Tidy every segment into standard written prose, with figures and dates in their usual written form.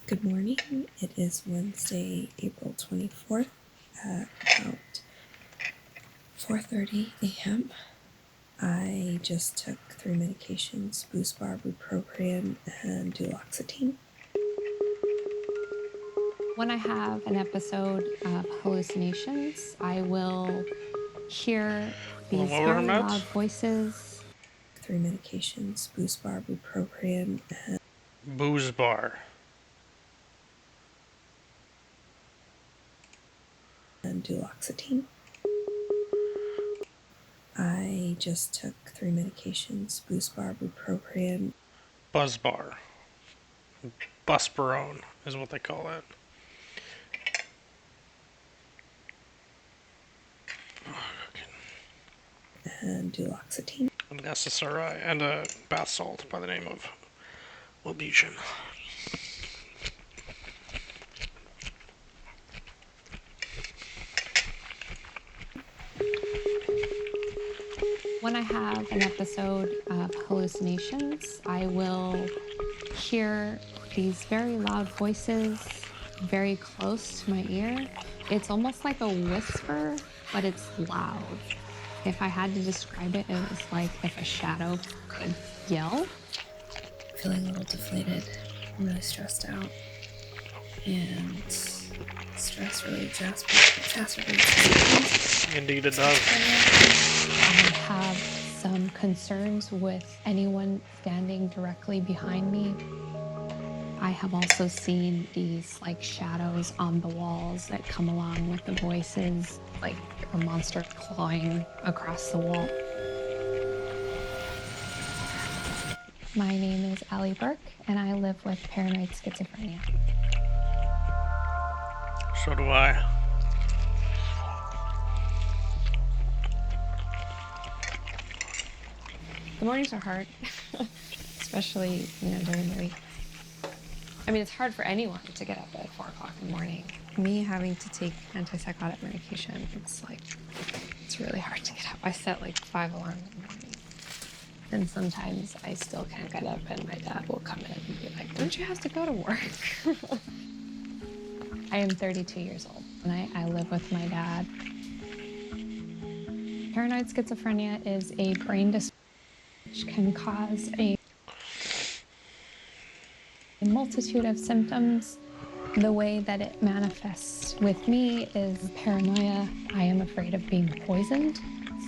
Good morning. It is Wednesday, April 24th at about 4:30 a.m. I just took 3 medications, BoostBar, Bupropion, and Duloxetine. When I have an episode of hallucinations, I will hear these very loud voices. 3 medications, BoostBar, Bupropion, and BoostBar. Duloxetine. I just took 3 medications, BoostBar, Bupropion. BuzzBar. Busperone is what they call it. And Duloxetine. An SSRI and a bath salt by the name of Wellbutrin. When I have an episode of hallucinations, I will hear these very loud voices very close to my ear. It's almost like a whisper, but it's loud. If I had to describe it, it was like if a shadow could yell. Feeling a little deflated. I'm really stressed out. And stress really exacerbates. Indeed it does. I have some concerns with anyone standing directly behind me. I have also seen these like shadows on the walls that come along with the voices, like a monster clawing across the wall. My name is Allie Burke, and I live with paranoid schizophrenia. So do I. The mornings are hard, especially, during the week. I mean, it's hard for anyone to get up at 4 o'clock in the morning. Me having to take antipsychotic medication, it's really hard to get up. I set like 5 alarms in the morning. And sometimes I still can't get up, and my dad will come in and be like, don't you have to go to work? I am 32 years old, and I live with my dad. Paranoid schizophrenia is a brain disorder which can cause a multitude of symptoms. The way that it manifests with me is paranoia. I am afraid of being poisoned.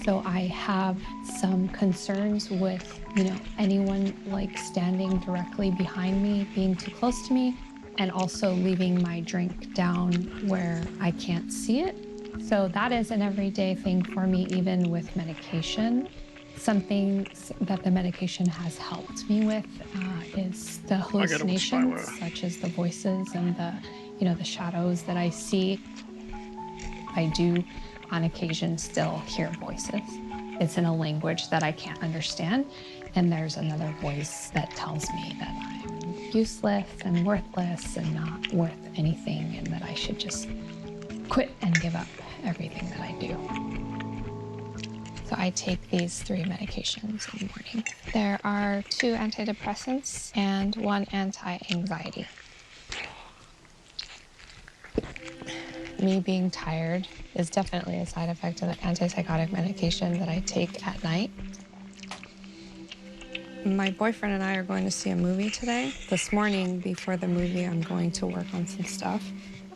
So I have some concerns with, anyone like standing directly behind me, being too close to me, and also leaving my drink down where I can't see it. So that is an everyday thing for me, even with medication. Something that the medication has helped me with is the hallucinations, such as the voices and the shadows that I see. I do, on occasion, still hear voices. It's in a language that I can't understand, and there's another voice that tells me that I'm useless and worthless and not worth anything, and that I should just quit and give up everything that I do. So I take these 3 medications in the morning. There are 2 antidepressants and 1 anti-anxiety. Me being tired is definitely a side effect of the antipsychotic medication that I take at night. My boyfriend and I are going to see a movie today. This morning, before the movie, I'm going to work on some stuff.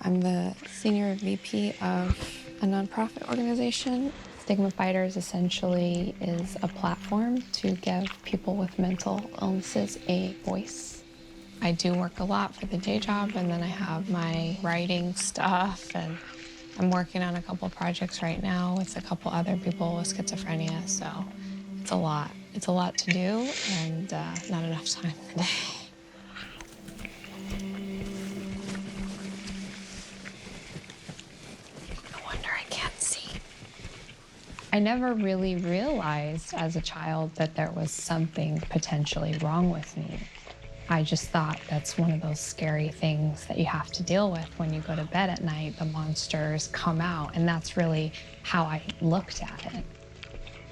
I'm the senior VP of a nonprofit organization. Stigma Fighters essentially is a platform to give people with mental illnesses a voice. I do work a lot for the day job, and then I have my writing stuff, and I'm working on a couple projects right now with a couple other people with schizophrenia, so it's a lot. It's a lot to do, and not enough time in the day. I never really realized as a child that there was something potentially wrong with me. I just thought that's one of those scary things that you have to deal with when you go to bed at night. The monsters come out, and that's really how I looked at it.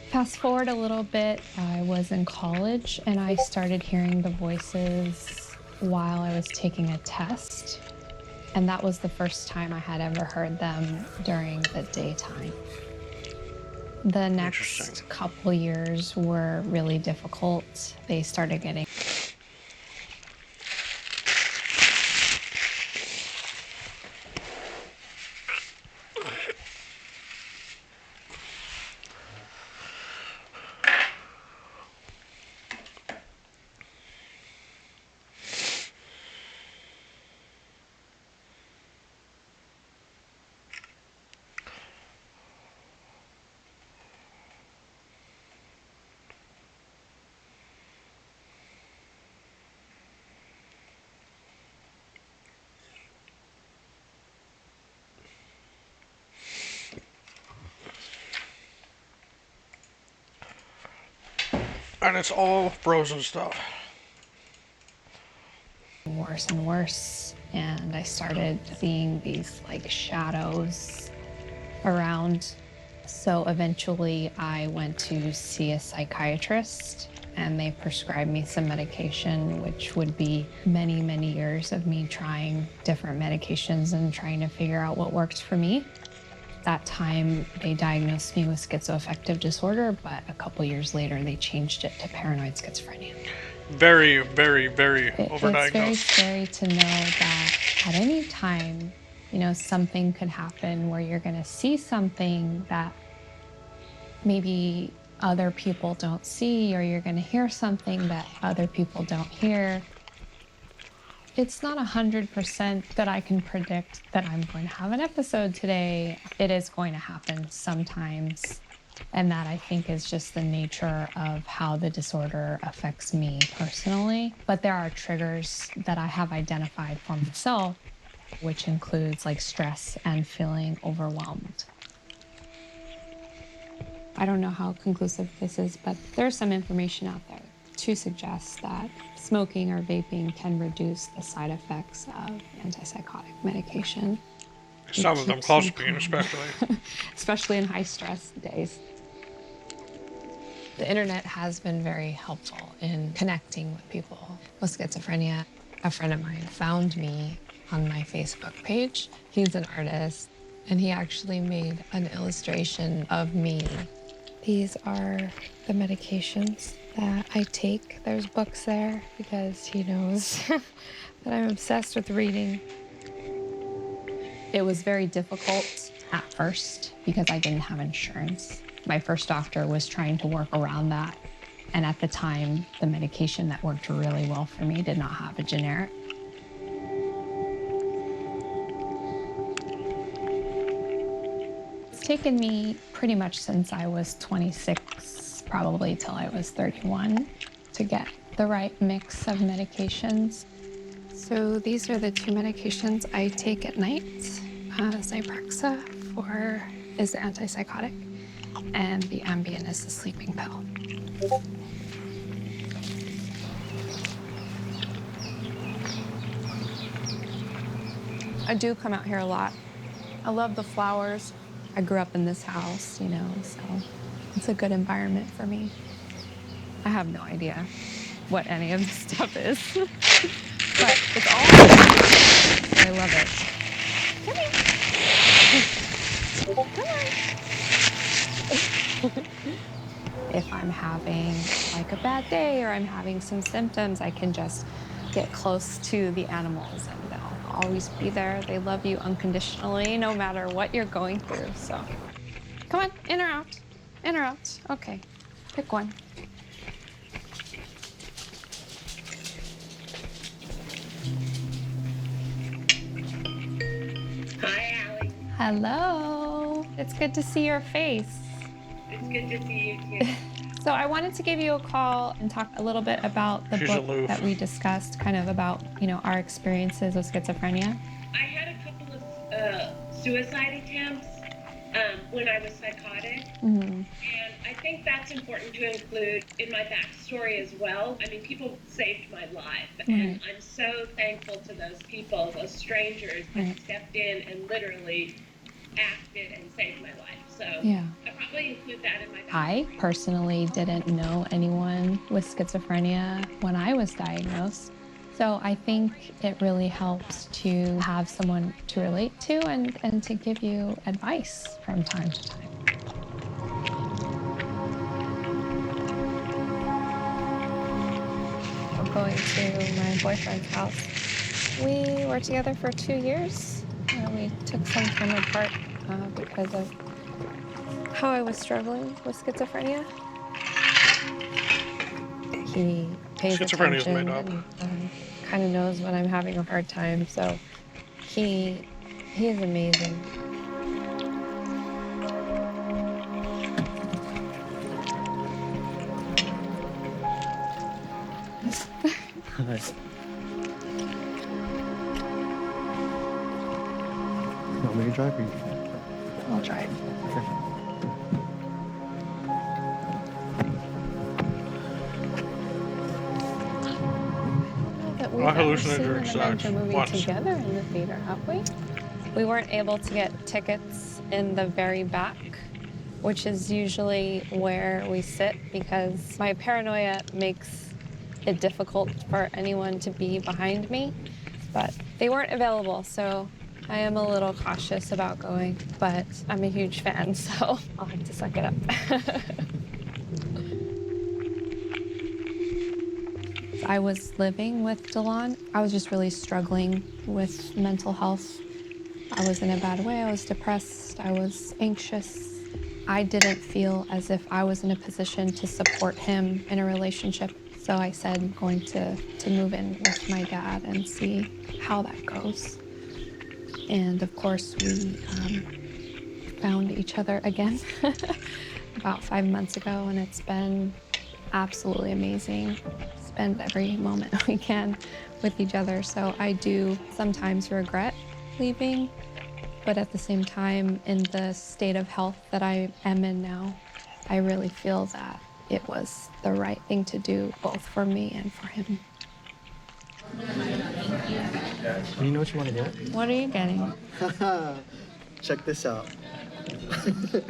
Fast forward a little bit, I was in college, and I started hearing the voices while I was taking a test. And that was the first time I had ever heard them during the daytime. The next Interesting. couple years were really difficult. They started getting And it's all frozen stuff. worse and worse. And I started seeing these like shadows around. So eventually I went to see a psychiatrist and they prescribed me some medication, which would be many, many years of me trying different medications and trying to figure out what worked for me. That time they diagnosed me with schizoaffective disorder, but a couple years later they changed it to paranoid schizophrenia. Very, very, very It's overdiagnosed. very scary to know that at any time, something could happen where you're going to see something that maybe other people don't see, or you're going to hear something that other people don't hear. It's not 100% that I can predict that I'm going to have an episode today. It is going to happen sometimes. And that I think is just the nature of how the disorder affects me personally. But there are triggers that I have identified for myself, which includes like stress and feeling overwhelmed. I don't know how conclusive this is, but there's some information out there to suggest that smoking or vaping can reduce the side effects of antipsychotic medication. Some of them keeps you clozapine, calm. especially. Especially in high stress days. The internet has been very helpful in connecting with people with schizophrenia. A friend of mine found me on my Facebook page. He's an artist, and he actually made an illustration of me. These are the medications that I take. There's books there because he knows that I'm obsessed with reading. It was very difficult at first because I didn't have insurance. My first doctor was trying to work around that. And at the time, the medication that worked really well for me did not have a generic. It's taken me pretty much since I was 26, probably till I was 31, to get the right mix of medications. So these are the two medications I take at night. Zyprexa is the antipsychotic, and the Ambien is the sleeping pill. I do come out here a lot. I love the flowers. I grew up in this house, so it's a good environment for me. I have no idea what any of this stuff is, but it's all I love it. Come here. Come on. If I'm having like a bad day or I'm having some symptoms, I can just get close to the animals and they'll always be there. They love you unconditionally, no matter what you're going through. So come on, in or out? In or out? Okay, pick one. Hi, Allie. Hello. It's good to see your face. It's good to see you too. So I wanted to give you a call and talk a little bit about the She's book aloof. that we discussed, kind of about, our experiences with schizophrenia. I had a couple of suicide attempts when I was psychotic, and I think that's important to include in my backstory as well. I mean, people saved my life, and I'm so thankful to those people, those strangers that stepped in and literally acted and saved my life. So Yeah. I probably include that in my backstory. I personally didn't know anyone with schizophrenia when I was diagnosed. So So I think it really helps to have someone to relate to and to give you advice from time to time. I'm going to my boyfriend's house. We were together for 2 years. We took some time apart because of how I was struggling with schizophrenia. He pays Schizophrenia is made attention up. and kind of knows when I'm having a hard time. So he is amazing. Nice. Want me to drive or you? I'll drive. Okay. But we've Our never seen hallucinogens an Avenger actually movie once. together in the theater, have we? We weren't able to get tickets in the very back, which is usually where we sit because my paranoia makes it difficult for anyone to be behind me. But they weren't available, so I am a little cautious about going. But I'm a huge fan, so I'll have to suck it up. I was living with Delon. I was just really struggling with mental health. I was in a bad way. I was depressed. I was anxious. I didn't feel as if I was in a position to support him in a relationship. So I said I'm going to move in with my dad and see how that goes. And of course, we found each other again about 5 months ago, and it's been absolutely amazing. Spend every moment we can with each other. So I do sometimes regret leaving, but at the same time, in the state of health that I am in now, I really feel that it was the right thing to do, both for me and for him. Do you know what you want to get? What are you getting? Check this out.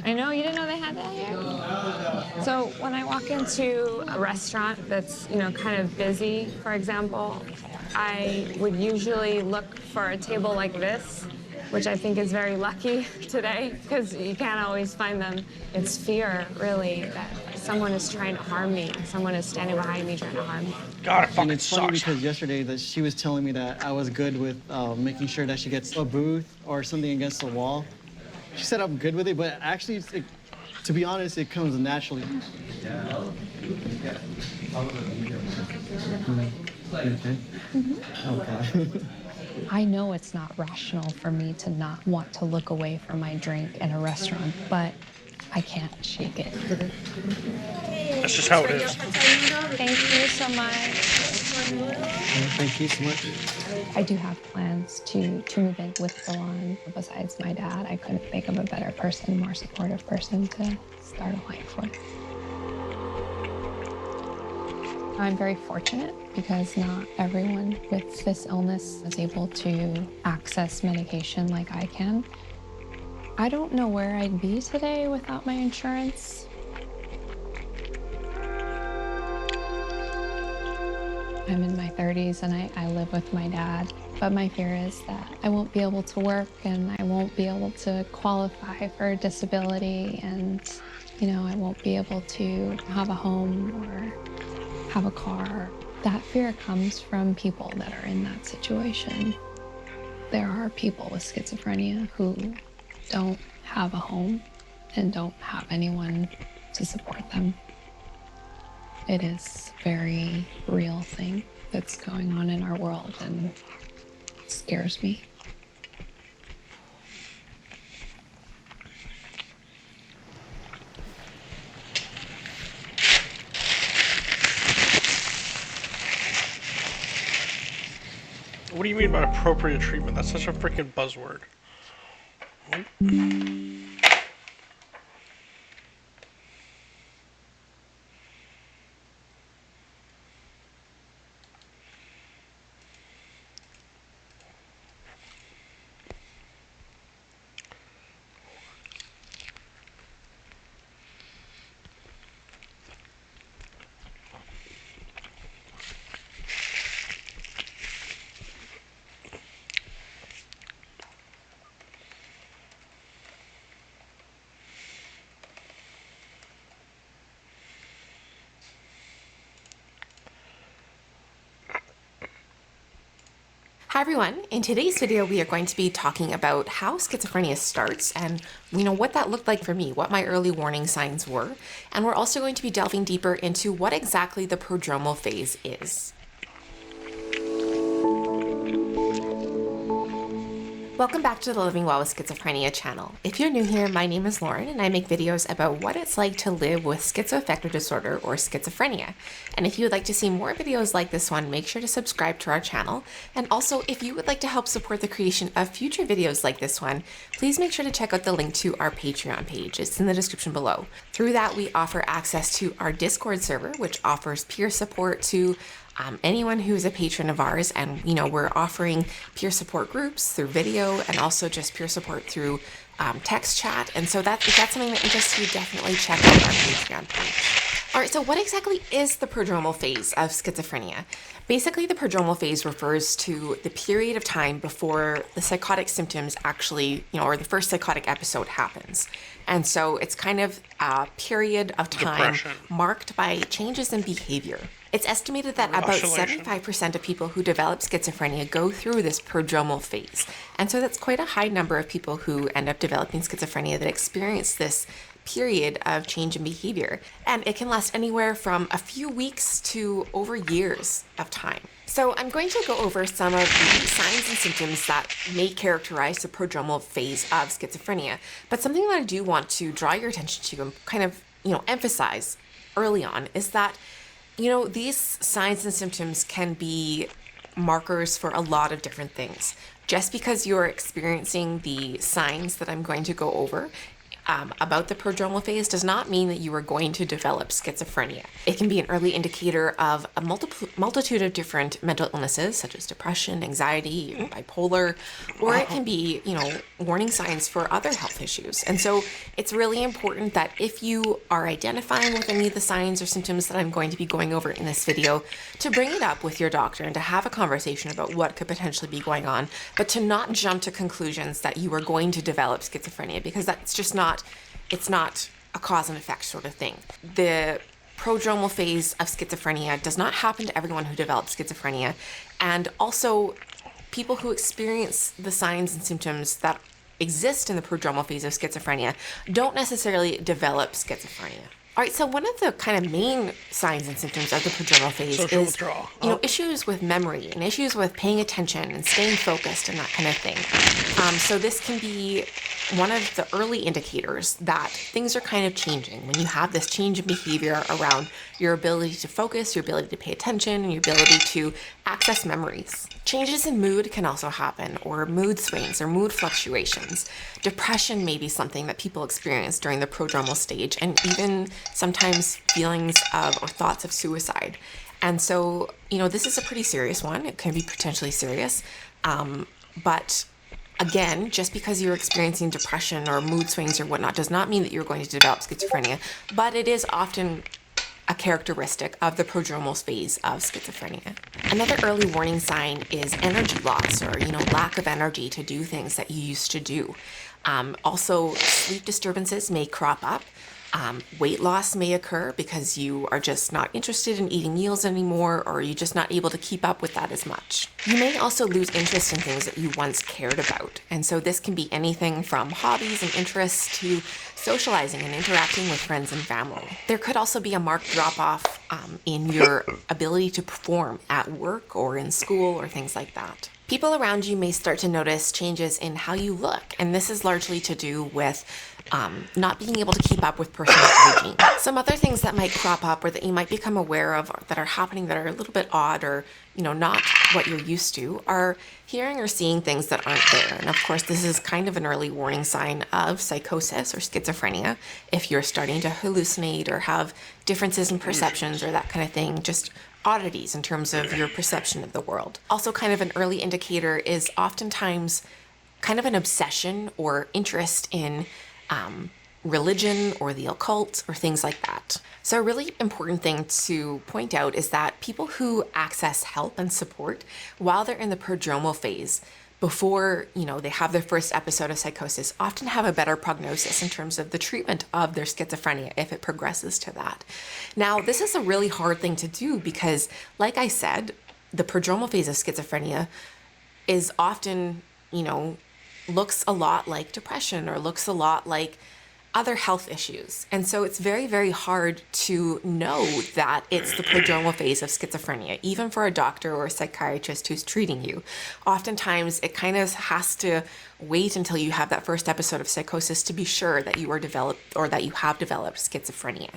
I know, you didn't know they had that here? So when I walk into a restaurant that's, kind of busy, for example, I would usually look for a table like this, which I think is very lucky today because you can't always find them. It's fear, really, that someone is trying to harm me. Someone is standing behind me trying to harm me. God, it And fucking it's funny sucks. because yesterday that she was telling me that I was good with making sure that she gets a booth or something against the wall. She said I'm good with it, but actually, to be honest, it comes naturally. Okay. I know it's not rational for me to not want to look away from my drink in a restaurant, but I can't shake it. That's just how it is. Thank you so much. Thank you so much. I do have plans to move in with Delon. Besides my dad, I couldn't think of a better person, more supportive person to start a life with. I'm very fortunate because not everyone with this illness is able to access medication like I can. I don't know where I'd be today without my insurance. I'm in my 30s and I live with my dad, but my fear is that I won't be able to work and I won't be able to qualify for disability and, I won't be able to have a home or have a car. That fear comes from people that are in that situation. There are people with schizophrenia who don't have a home and don't have anyone to support them. It is a very real thing that's going on in our world and it scares me. What do you mean by appropriate treatment? That's such a freaking buzzword. Hi everyone, in today's video we are going to be talking about how schizophrenia starts and what that looked like for me, what my early warning signs were, and we're also going to be delving deeper into what exactly the prodromal phase is. Welcome back to the Living Well with Schizophrenia channel. If you're new here, my name is Lauren and I make videos about what it's like to live with schizoaffective disorder or schizophrenia. And if you would like to see more videos like this one, make sure to subscribe to our channel. And also, if you would like to help support the creation of future videos like this one, please make sure to check out the link to our Patreon page. It's in the description below. Through that, we offer access to our Discord server, which offers peer support to anyone who is a patron of ours, and we're offering peer support groups through video and also just peer support through text chat. And so if that's something that interests you, definitely check out our Patreon page. All right, so what exactly is the prodromal phase of schizophrenia? Basically, the prodromal phase refers to the period of time before the psychotic symptoms actually, or the first psychotic episode happens. And so it's kind of a period of time marked by changes in behavior. It's estimated that about 75% of people who develop schizophrenia go through this prodromal phase. And so that's quite a high number of people who end up developing schizophrenia that experience this period of change in behavior. And it can last anywhere from a few weeks to over years of time. So I'm going to go over some of the signs and symptoms that may characterize the prodromal phase of schizophrenia. But something that I do want to draw your attention to and kind of, emphasize early on is that these signs and symptoms can be markers for a lot of different things. Just because you're experiencing the signs that I'm going to go over about the prodromal phase does not mean that you are going to develop schizophrenia. It can be an early indicator of a multitude of different mental illnesses, such as depression, anxiety, bipolar, or it can be, warning signs for other health issues. And so it's really important that if you are identifying with any of the signs or symptoms that I'm going to be going over in this video, to bring it up with your doctor and to have a conversation about what could potentially be going on, but to not jump to conclusions that you are going to develop schizophrenia, because that's just it's not a cause and effect sort of thing. The prodromal phase of schizophrenia does not happen to everyone who develops schizophrenia. And also, people who experience the signs and symptoms that exist in the prodromal phase of schizophrenia don't necessarily develop schizophrenia. All right, so one of the kind of main signs and symptoms of the prodromal phase is issues with memory and issues with paying attention and staying focused and that kind of thing. So this can be one of the early indicators that things are kind of changing when you have this change in behavior around your ability to focus, your ability to pay attention, and your ability to access memories. Changes in mood can also happen, or mood swings or mood fluctuations. Depression may be something that people experience during the prodromal stage, and even sometimes feelings of or thoughts of suicide. And so, this is a pretty serious one. It can be potentially serious. But again, just because you're experiencing depression or mood swings or whatnot does not mean that you're going to develop schizophrenia, but it is often a characteristic of the prodromal phase of schizophrenia. Another early warning sign is energy loss, or lack of energy to do things that you used to do. Also, sleep disturbances may crop up. Weight loss may occur because you are just not interested in eating meals anymore, or you're just not able to keep up with that as much. You may also lose interest in things that you once cared about. And so this can be anything from hobbies and interests to socializing and interacting with friends and family. There could also be a marked drop-off in your ability to perform at work or in school or things like that. People around you may start to notice changes in how you look, and this is largely to do with not being able to keep up with personal hygiene. Some other things that might crop up or that you might become aware of that are happening that are a little bit odd or not what you're used to are hearing or seeing things that aren't there. And of course, this is kind of an early warning sign of psychosis or schizophrenia. If you're starting to hallucinate or have differences in perceptions or that kind of thing, just oddities in terms of your perception of the world. Also, kind of an early indicator is oftentimes kind of an obsession or interest in religion or the occult or things like that. So a really important thing to point out is that people who access help and support while they're in the prodromal phase before, they have their first episode of psychosis often have a better prognosis in terms of the treatment of their schizophrenia if it progresses to that. Now, this is a really hard thing to do because, like I said, the prodromal phase of schizophrenia is often, looks a lot like depression or looks a lot like other health issues. And so it's very, very hard to know that it's the prodromal phase of schizophrenia, even for a doctor or a psychiatrist who's treating you. Oftentimes, it kind of has to wait until you have that first episode of psychosis to be sure that you are developed or that you have developed schizophrenia.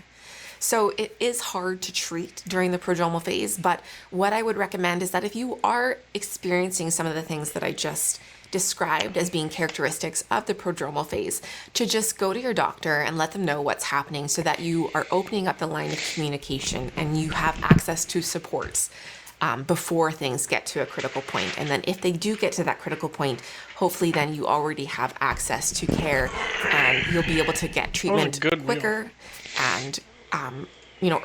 So it is hard to treat during the prodromal phase, but what I would recommend is that if you are experiencing some of the things that I just described as being characteristics of the prodromal phase, to just go to your doctor and let them know what's happening so that you are opening up the line of communication and you have access to supports before things get to a critical point. And then if they do get to that critical point, hopefully then you already have access to care and you'll be able to get treatment quicker. And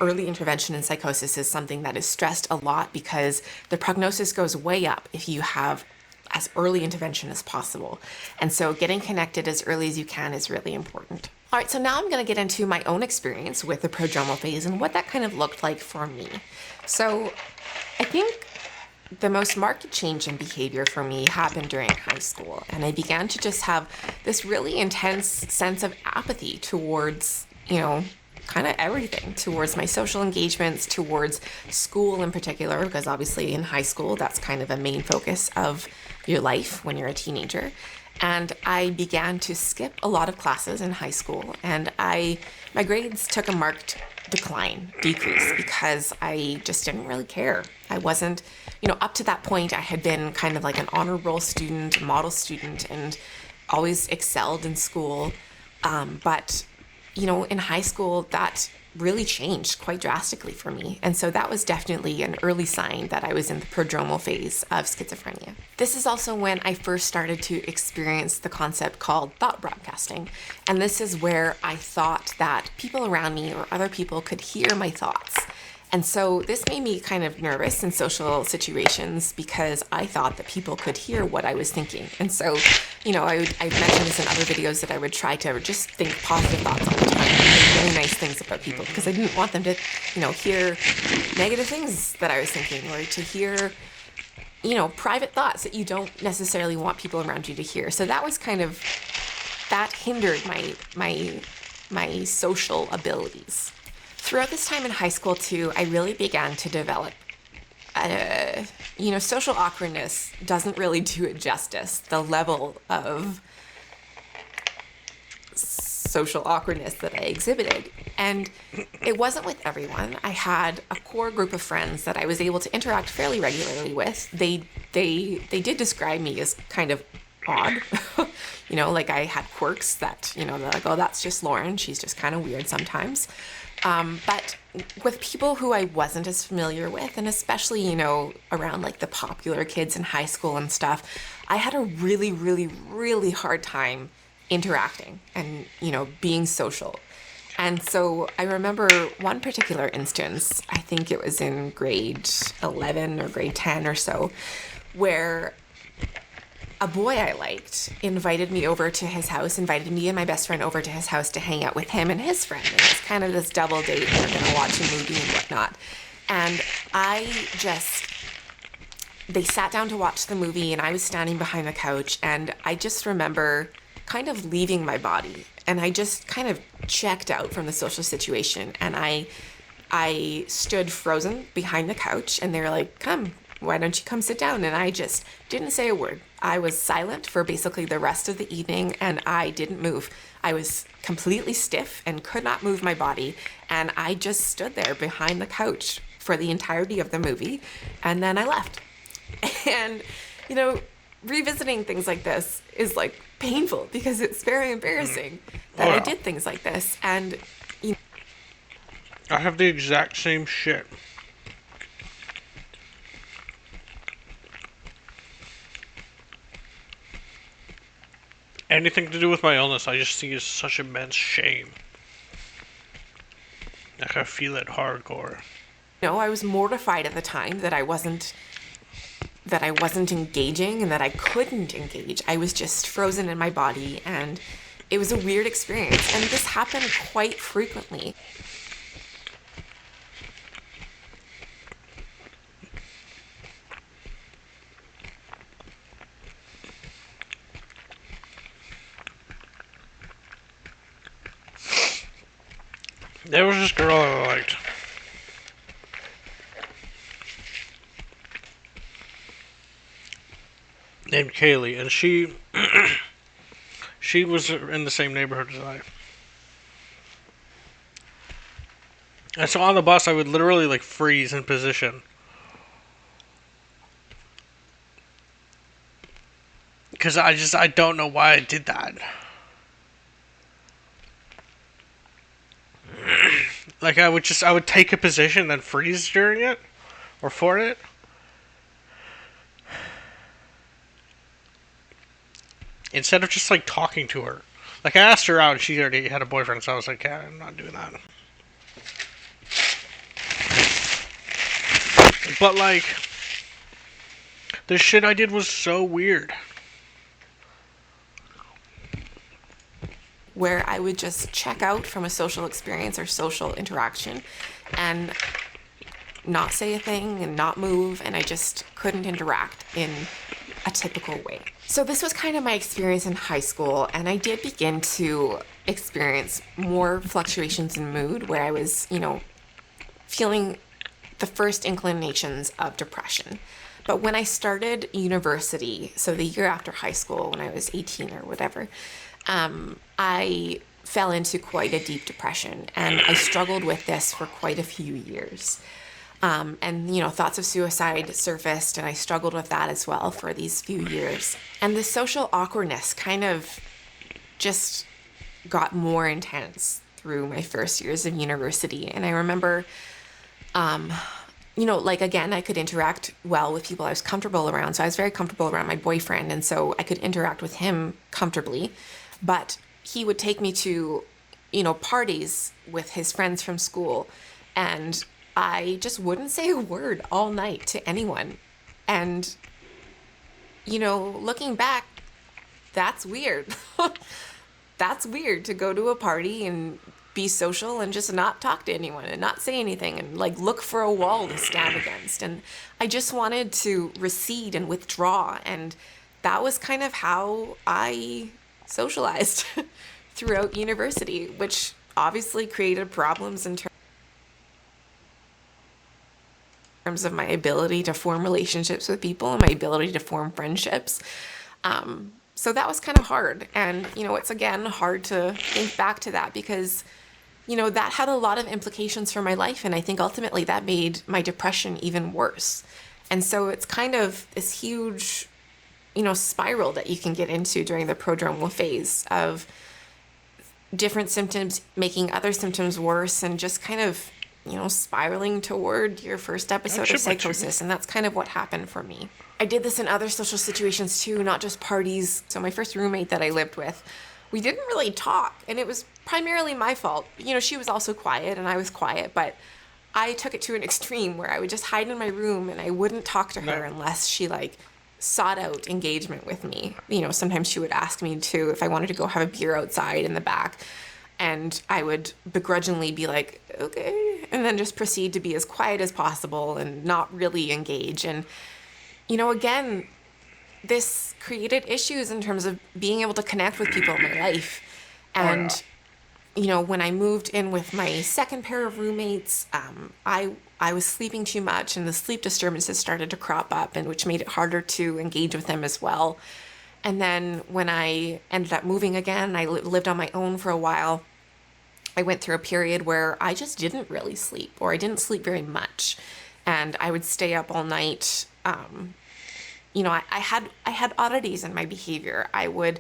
early intervention in psychosis is something that is stressed a lot because the prognosis goes way up if you have as early intervention as possible. And so getting connected as early as you can is really important. All right, so now I'm going to get into my own experience with the prodromal phase and what that kind of looked like for me. So I think the most marked change in behavior for me happened during high school. And I began to just have this really intense sense of apathy towards, kind of everything, towards my social engagements, towards school in particular, because obviously in high school, that's kind of a main focus of your life when you're a teenager. And I began to skip a lot of classes in high school, and my grades took a marked decrease, because I just didn't really care. I wasn't, up to that point, I had been kind of like an honor roll student, model student, and always excelled in school. But in high school, that really changed quite drastically for me. And so that was definitely an early sign that I was in the prodromal phase of schizophrenia. This is also when I first started to experience the concept called thought broadcasting. And this is where I thought that people around me or other people could hear my thoughts. And so this made me kind of nervous in social situations because I thought that people could hear what I was thinking. And so, I've mentioned this in other videos that I would try to just think positive thoughts all the time and think really nice things about people because I didn't want them to, hear negative things that I was thinking or to hear, private thoughts that you don't necessarily want people around you to hear. So that was that hindered my social abilities. Throughout this time in high school, too, I really began to develop, social awkwardness doesn't really do it justice, the level of social awkwardness that I exhibited. And it wasn't with everyone. I had a core group of friends that I was able to interact fairly regularly with. They did describe me as kind of odd. Like I had quirks that, they're like, oh, that's just Lauren. She's just kind of weird sometimes. But with people who I wasn't as familiar with, and especially, around like the popular kids in high school and stuff, I had a really, really, really hard time interacting and, being social. And so I remember one particular instance, I think it was in grade 11 or grade 10 or so, where a boy I liked invited me and my best friend over to his house to hang out with him and his friend. And it was kind of this double date. We were going to watch a movie and whatnot. And they sat down to watch the movie and I was standing behind the couch and I just remember kind of leaving my body. And I just kind of checked out from the social situation. And I stood frozen behind the couch and they were like, come, why don't you come sit down? And I just didn't say a word. I was silent for basically the rest of the evening and I didn't move. I was completely stiff and could not move my body. And I just stood there behind the couch for the entirety of the movie. And then I left. And, revisiting things like this is like painful because it's very embarrassing that I did things like this. And, I have the exact same shit. Anything to do with my illness, I just see as such immense shame. Like I feel it hardcore. I was mortified at the time that I wasn't engaging and that I couldn't engage. I was just frozen in my body and it was a weird experience. And this happened quite frequently. There was this girl I liked. Named Kaylee, and she was in the same neighborhood as I. And so on the bus, I would literally like freeze in position. Because I don't know why I did that. Like I would take a position, then freeze during it, or for it. Instead of just like talking to her. Like I asked her out and she already had a boyfriend, so I was like, yeah, I'm not doing that. But like, the shit I did was so weird. Where I would just check out from a social experience or social interaction and not say a thing and not move, and I just couldn't interact in a typical way. So this was kind of my experience in high school, and I did begin to experience more fluctuations in mood where I was, feeling the first inclinations of depression. But when I started university, so the year after high school, when I was 18 or whatever, I fell into quite a deep depression, and I struggled with this for quite a few years. Thoughts of suicide surfaced, and I struggled with that as well for these few years. And the social awkwardness kind of just got more intense through my first years of university. And I remember, again, I could interact well with people I was comfortable around. So I was very comfortable around my boyfriend, and so I could interact with him comfortably. But he would take me to, parties with his friends from school, and I just wouldn't say a word all night to anyone. And, looking back, that's weird. That's weird to go to a party and be social and just not talk to anyone and not say anything and like look for a wall to stand against. And I just wanted to recede and withdraw. And that was kind of how I socialized throughout university, which obviously created problems in terms of my ability to form relationships with people and my ability to form friendships. So that was kind of hard. And, it's again hard to think back to that because, that had a lot of implications for my life. And I think ultimately that made my depression even worse. And so it's kind of this huge, spiral that you can get into during the prodromal phase of different symptoms making other symptoms worse and just kind of, spiraling toward your first episode of psychosis. And that's kind of what happened for me. I did this in other social situations too, not just parties. So my first roommate that I lived with, we didn't really talk, and it was primarily my fault. She was also quiet and I was quiet, but I took it to an extreme where I would just hide in my room and I wouldn't talk to her unless she sought out engagement with me. Sometimes she would ask me to, if I wanted to go have a beer outside in the back, and I would begrudgingly be like, okay, and then just proceed to be as quiet as possible and not really engage. And, again, this created issues in terms of being able to connect with people in my life. And, when I moved in with my second pair of roommates, I was sleeping too much, and the sleep disturbances started to crop up, and which made it harder to engage with them as well. And then when I ended up moving again, I lived on my own for a while. I went through a period where I just didn't really sleep, or I didn't sleep very much. And I would stay up all night. I had oddities in my behavior. I would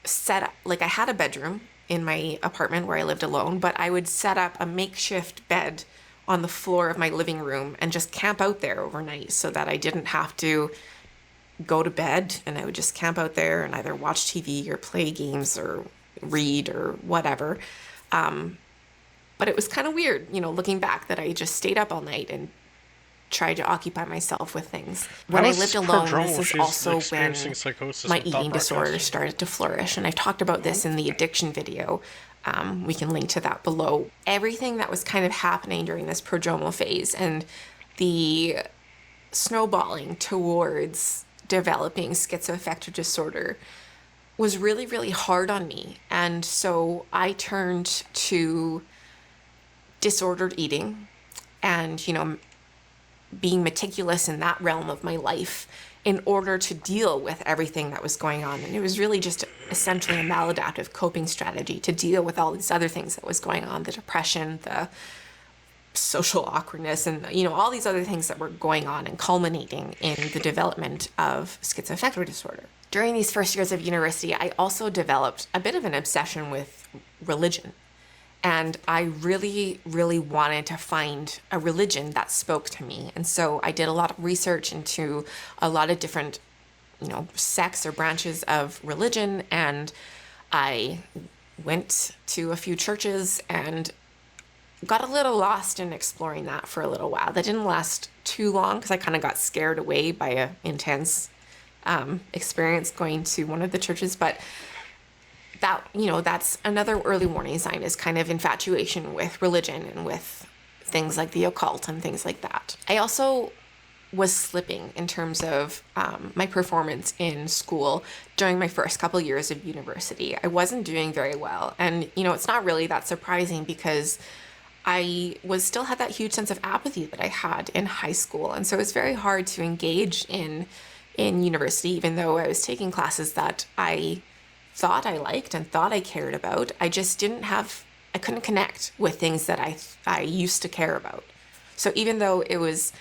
set up, I had a bedroom in my apartment where I lived alone, but I would set up a makeshift bed on the floor of my living room and just camp out there overnight so that I didn't have to go to bed, and I would just camp out there and either watch TV or play games or read or whatever. But it was kind of weird, looking back, that I just stayed up all night and tried to occupy myself with things. When I lived alone, this is also when my eating disorder started to flourish. And I talked about this in the addiction video. We can link to that below. Everything that was kind of happening during this prodromal phase and the snowballing towards developing schizoaffective disorder was really, really hard on me. And so I turned to disordered eating and, being meticulous in that realm of my life in order to deal with everything that was going on. And it was really just essentially a maladaptive coping strategy to deal with all these other things that was going on, the depression, the social awkwardness, and, all these other things that were going on and culminating in the development of schizoaffective disorder. During these first years of university, I also developed a bit of an obsession with religion. And I really, really wanted to find a religion that spoke to me. And so I did a lot of research into a lot of different, sects or branches of religion. And I went to a few churches and got a little lost in exploring that for a little while. That didn't last too long because I kind of got scared away by an intense experience going to one of the churches. But that, that's another early warning sign, is kind of infatuation with religion and with things like the occult and things like that. I also was slipping in terms of my performance in school during my first couple years of university. I wasn't doing very well. And, it's not really that surprising because I still had that huge sense of apathy that I had in high school. And so it's very hard to engage in university, even though I was taking classes that I thought I liked and thought I cared about. I just I couldn't connect with things that I used to care about. So even though it was,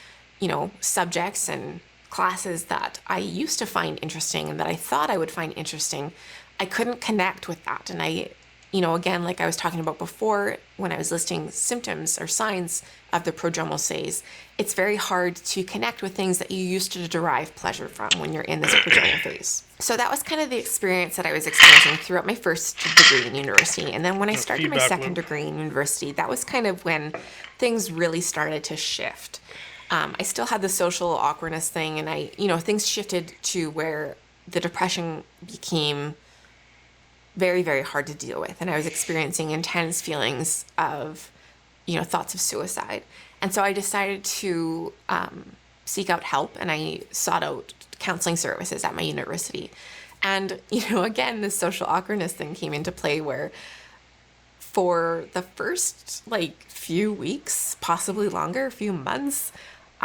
subjects and classes that I used to find interesting and that I thought I would find interesting, I couldn't connect with that. And I, again, like I was talking about before, when I was listing symptoms or signs of the prodromal phase, it's very hard to connect with things that you used to derive pleasure from when you're in this prodromal phase. So that was kind of the experience that I was experiencing throughout my first degree in university. And then when I started my second degree in university, that was kind of when things really started to shift. I still had the social awkwardness thing, and things shifted to where the depression became very, very hard to deal with. And I was experiencing intense feelings of, thoughts of suicide. And so I decided to seek out help, and I sought out counseling services at my university. And, again, this social awkwardness thing came into play where for the first few weeks, possibly longer, a few months,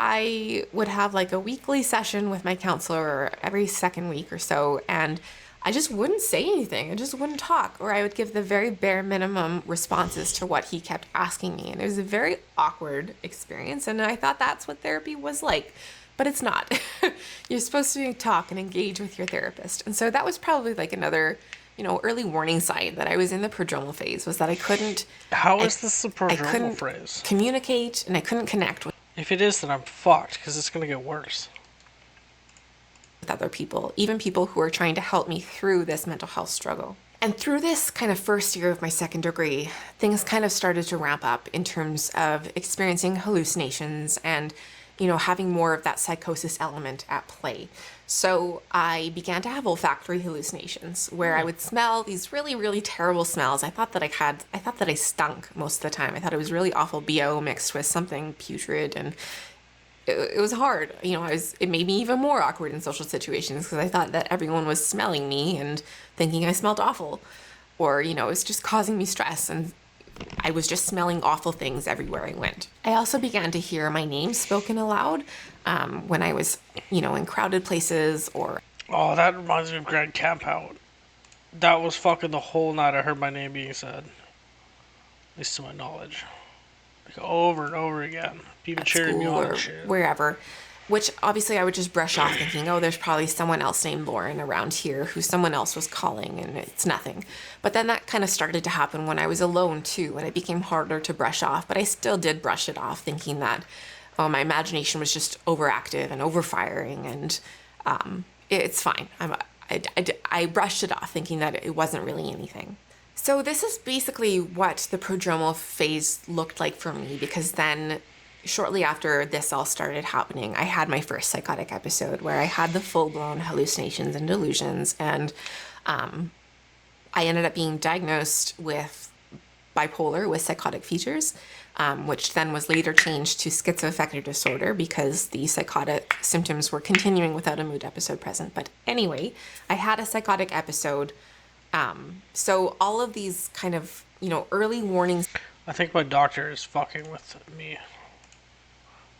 I would have a weekly session with my counselor every second week or so, and I just wouldn't say anything. I just wouldn't talk, or I would give the very bare minimum responses to what he kept asking me. And it was a very awkward experience, and I thought that's what therapy was like, but it's not. You're supposed to talk and engage with your therapist. And so that was probably another, early warning sign that I was in the prodromal phase, was that I couldn't... How is this the prodromal phase? Communicate, and I couldn't connect with... If it is, then I'm fucked, because it's going to get worse. With other people, even people who are trying to help me through this mental health struggle. And through this kind of first year of my second degree, things kind of started to ramp up in terms of experiencing hallucinations and, having more of that psychosis element at play. So I began to have olfactory hallucinations where I would smell these really, really terrible smells. I thought that I stunk most of the time. I thought it was really awful BO mixed with something putrid, and it was hard. It made me even more awkward in social situations because I thought that everyone was smelling me and thinking I smelled awful, or, it was just causing me stress, and I was just smelling awful things everywhere I went. I also began to hear my name spoken aloud when I was, in crowded places or... Oh, that reminds me of Greg Campout. That was fucking the whole night I heard my name being said. At least to my knowledge. Over and over again. People cheering me on and shit. Wherever. Which obviously I would just brush off thinking, oh, there's probably someone else named Lauren around here who someone else was calling, and it's nothing. But then that kind of started to happen when I was alone too, and it became harder to brush off. But I still did brush it off, thinking that my imagination was just overactive and overfiring, and it's fine. I brushed it off, thinking that it wasn't really anything. So this is basically what the prodromal phase looked like for me, because then shortly after this all started happening, I had my first psychotic episode where I had the full-blown hallucinations and delusions, and I ended up being diagnosed with bipolar with psychotic features, which then was later changed to schizoaffective disorder because the psychotic symptoms were continuing without a mood episode present. But anyway, I had a psychotic episode. So all of these kind of, early warnings. I think my doctor is fucking with me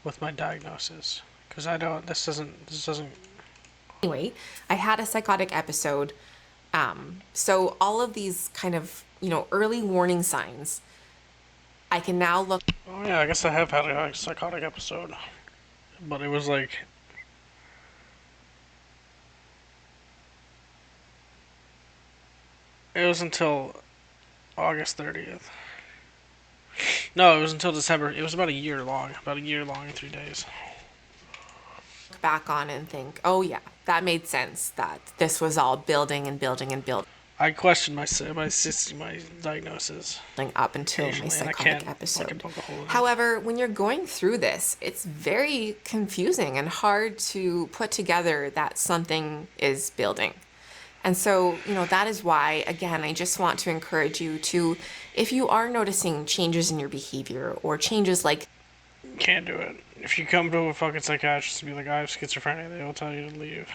with my diagnosis because I don't. This doesn't. Anyway, I had a psychotic episode. So all of these kind of, early warning signs, I can now look. Oh yeah, I guess I have had a psychotic episode, but it was like. It was until August 30th. No, it was until December. It was about a year long. About a year long and 3 days. Back on and think, oh yeah, that made sense, that this was all building and building and building I questioned my diagnosis. up until my Occasionally, and I psychotic can't fucking episode. poke a hole in it. However, when you're going through this, it's very confusing and hard to put together that something is building. And so, that is why, again, I just want to encourage you to, if you are noticing changes in your behavior or changes like Can't do it. If you come to a fucking psychiatrist and be like, I have schizophrenia, they will tell you to leave.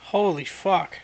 Holy fuck.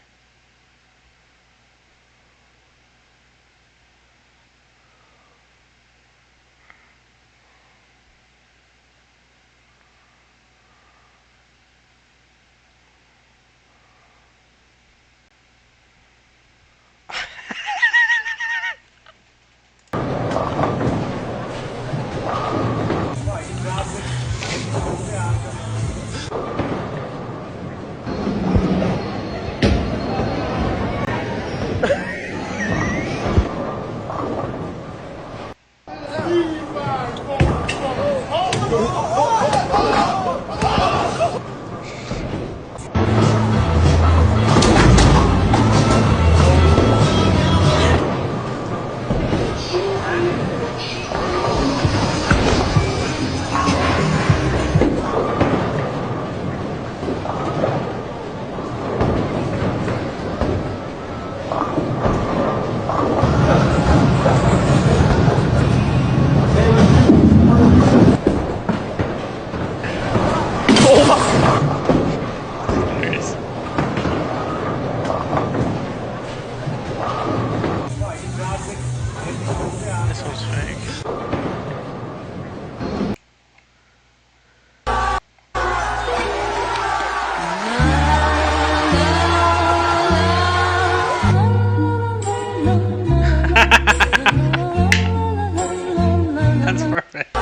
This was fake. That's perfect.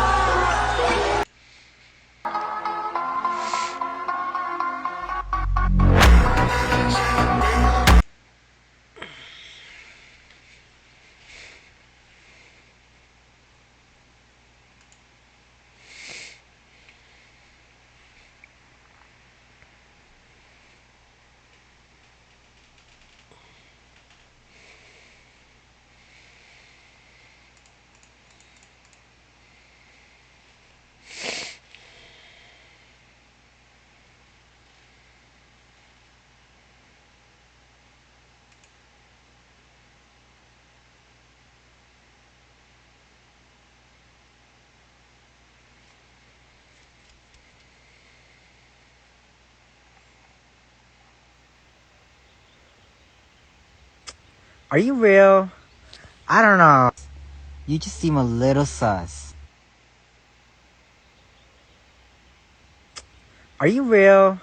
Are you real? I don't know. You just seem a little sus. Are you real?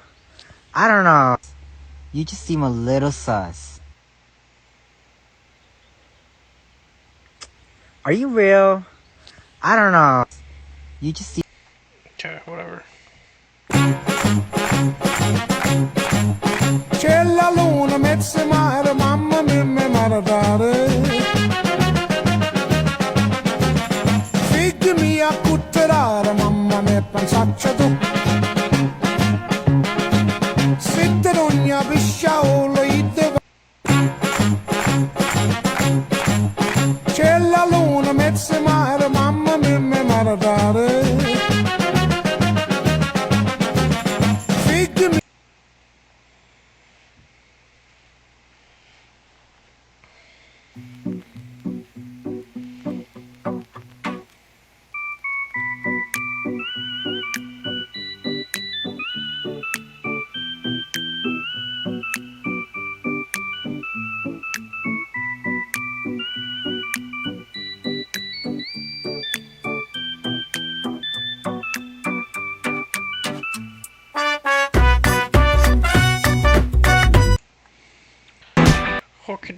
I don't know. You just seem a little sus. Are you real? I don't know. You just seem... Okay, whatever. C'è la luna, mezza mare, mamma mia, mi maradare. Figli mia, cutterare, mamma mia, pensaccia tu. Sitte d'ogna pisciaolo, idde. C'è la luna, mezza mare, mamma mia, mi maradare. Figli mia.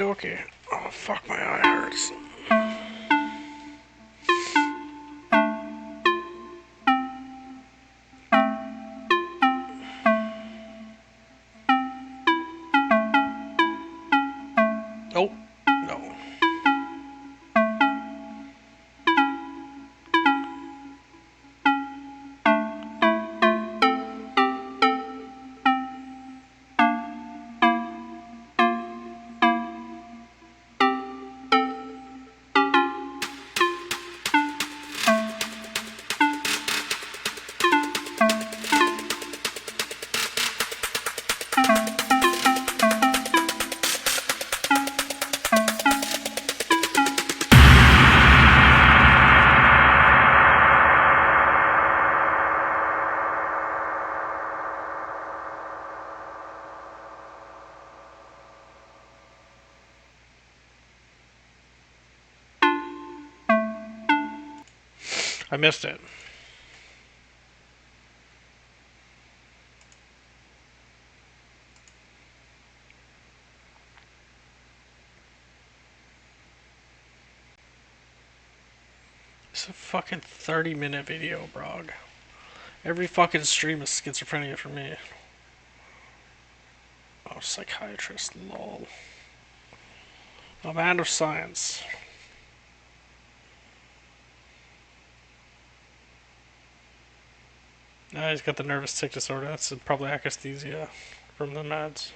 dokie. Oh, fuck, my eye hurts. Oh, no. I missed it. It's a fucking 30-minute video, Brog. Every fucking stream is schizophrenia for me. Oh, psychiatrist, lol. A man of science. He's got the nervous tic disorder. That's probably akathisia from the meds.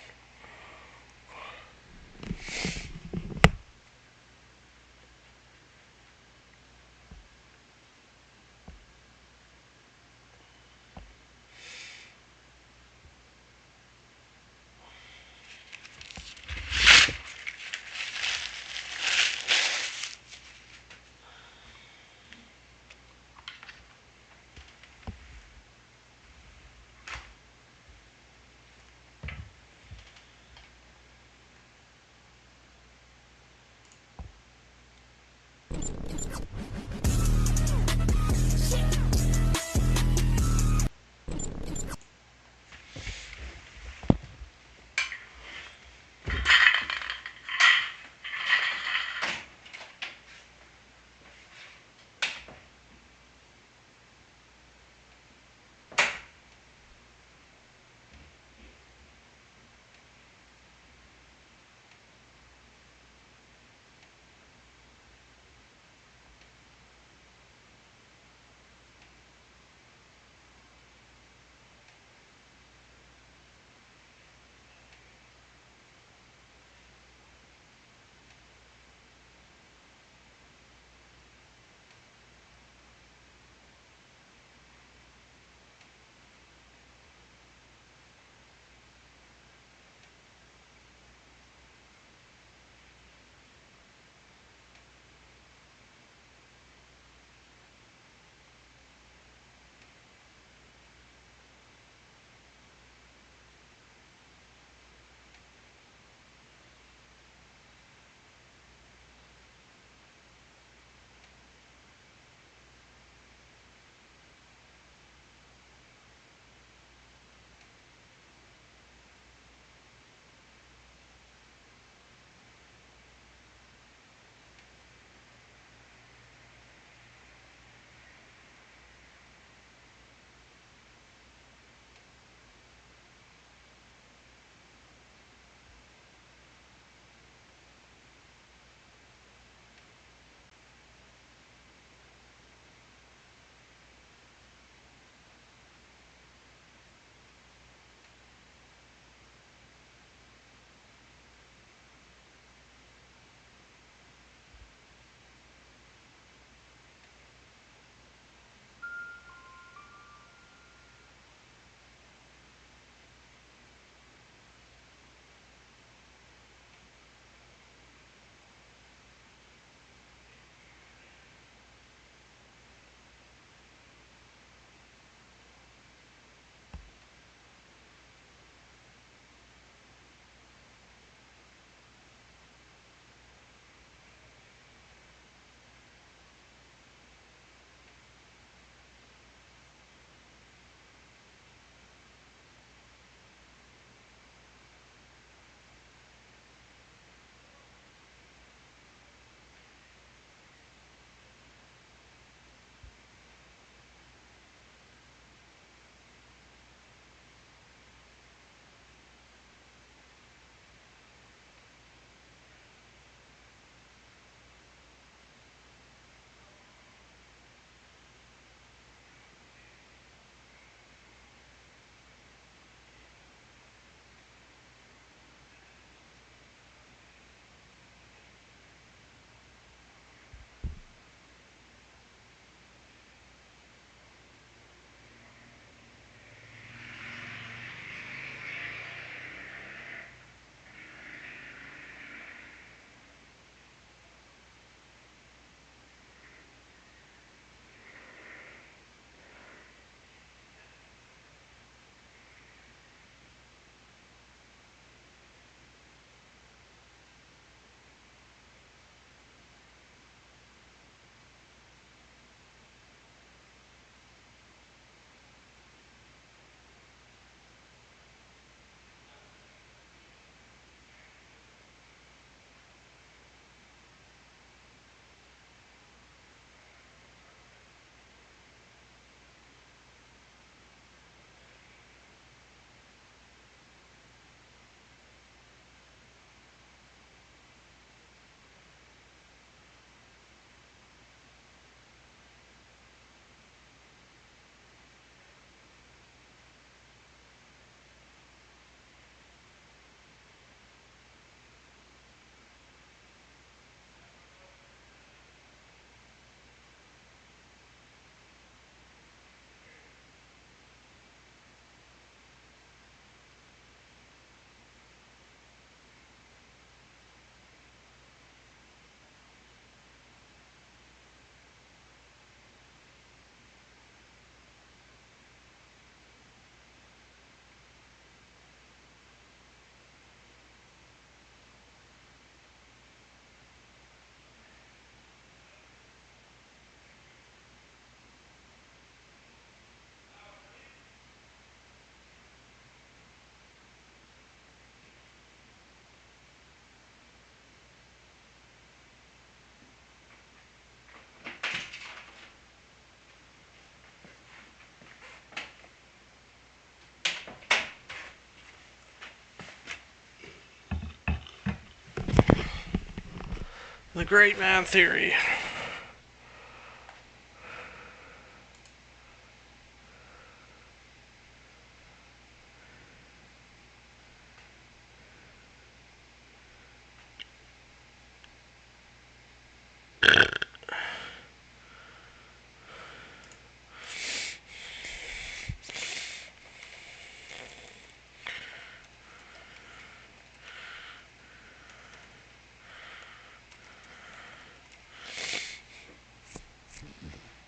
The Great Man Theory.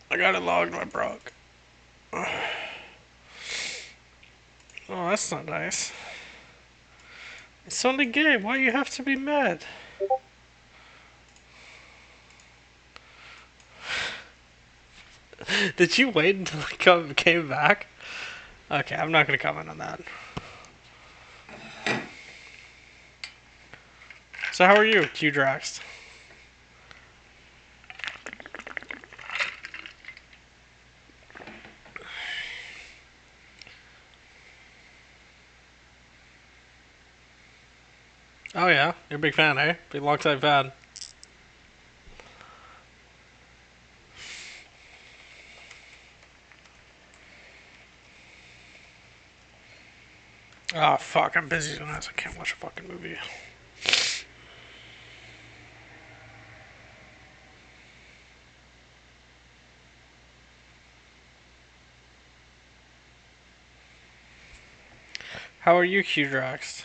I got it logged, my Brock. Oh, that's not nice. It's only gay. Why you have to be mad? Did you wait until it came back? Okay, I'm not gonna comment on that. So how are you, Q-Drax? Oh yeah, you're a big fan, eh? Big long-time fan. Oh fuck, I'm busy tonight, so I can't watch a fucking movie. How are you, Q-Drax?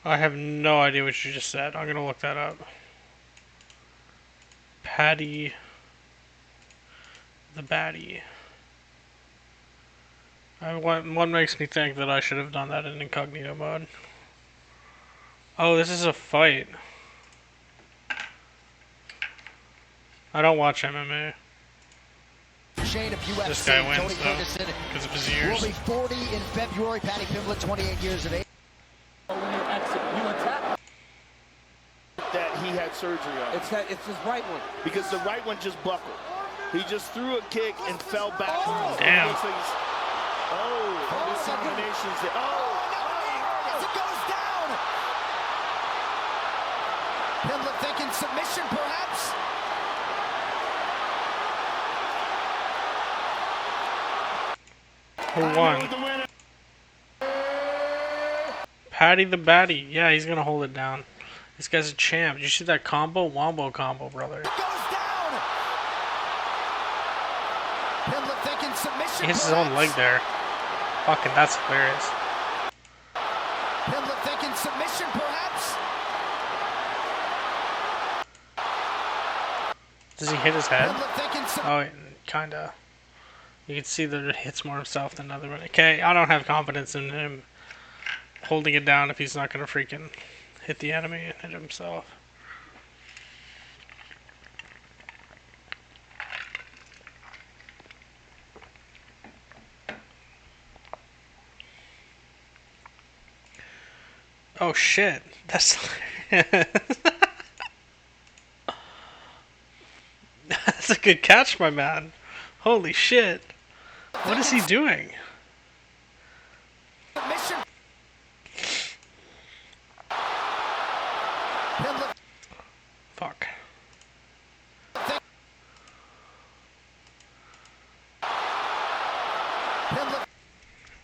I have no idea what you just said. I'm gonna look that up. Patty the Batty. One makes me think that I should have done that in incognito mode. Oh, this is a fight. I don't watch MMA. This guy wins though, because of his ears. Will be 40 in February. Patty Pimblett, 28 years of age. That he had surgery on. It's his right one. Because the right one just buckled. He just threw a kick and fell back. Oh, damn. This combinations. As it goes down. Pimblett thinking submission, perhaps. Who won? Patty the Batty. Yeah, he's gonna hold it down. This guy's a champ. Did you see that combo? Wombo combo, brother. He hits his own leg there. Fucking, that's hilarious. Pimblett thinking submission, perhaps. Does he hit his head? Oh, kinda. You can see that it hits more himself than another one. Okay, I don't have confidence in him holding it down if he's not gonna freaking hit the enemy and hit himself. Oh shit, that's that's a good catch, my man. Holy shit. What is he doing? Fuck.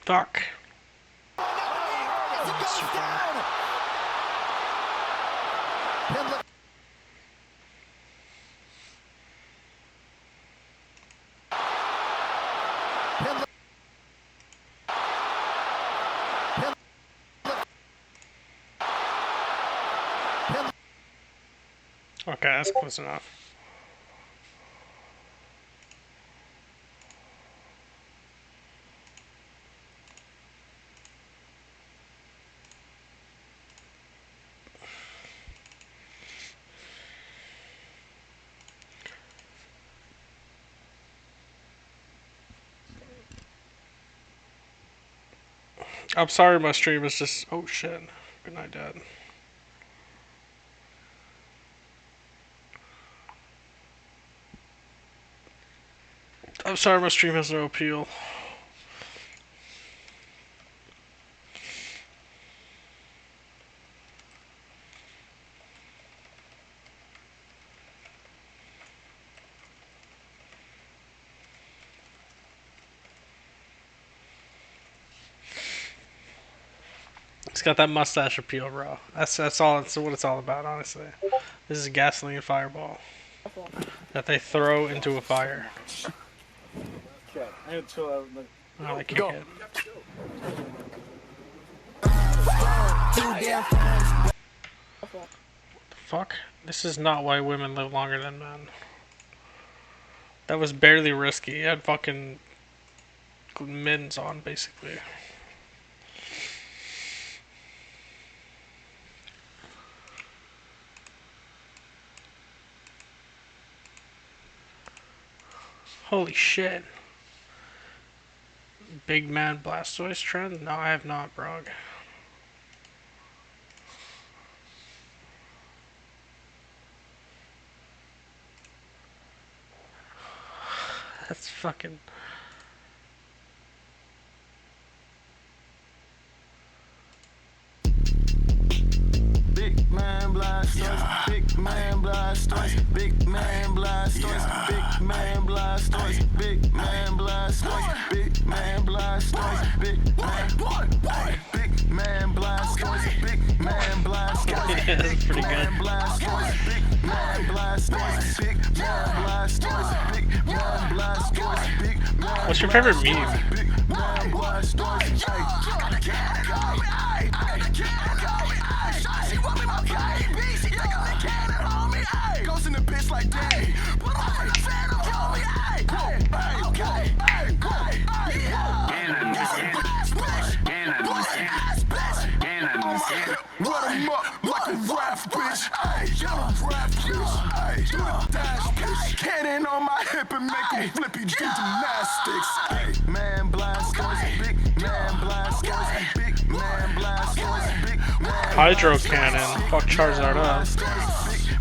Fuck. Okay, that's close enough. I'm sorry my stream is just... Oh shit. Good night, Dad. I'm sorry my stream has no appeal. It's got that mustache appeal, bro. That's all. That's what it's all about, honestly. This is a gasoline fireball that they throw into a fire. Okay, I need to chill out. Oh, I can't hit. What the fuck? This is not why women live longer than men. That was barely risky. He had fucking mittens on, basically. Holy shit. Big man Blastoise trend? No, I have not, Brog. That's fucking... Big man Blastoise, big man Blastoise, big man Blastoise, big man Blastoise, big man Blastoise, big man Blastoise, big man Blastoise, big man Blastoise. That's pretty good. Big man Blastoise, big man Blastoise, big man Blastoise, big man. What's your favorite meme? Big man Blastoise, goes in the bitch like that. Run him up like a rap bitch. Rap bitch. Dash bitch. Cannon on my hip and make him flippy do gymnastics. Big man Blastoise, big man Blastoise, big man Blastoise, big man. Hydro cannon. Fuck Charizard up.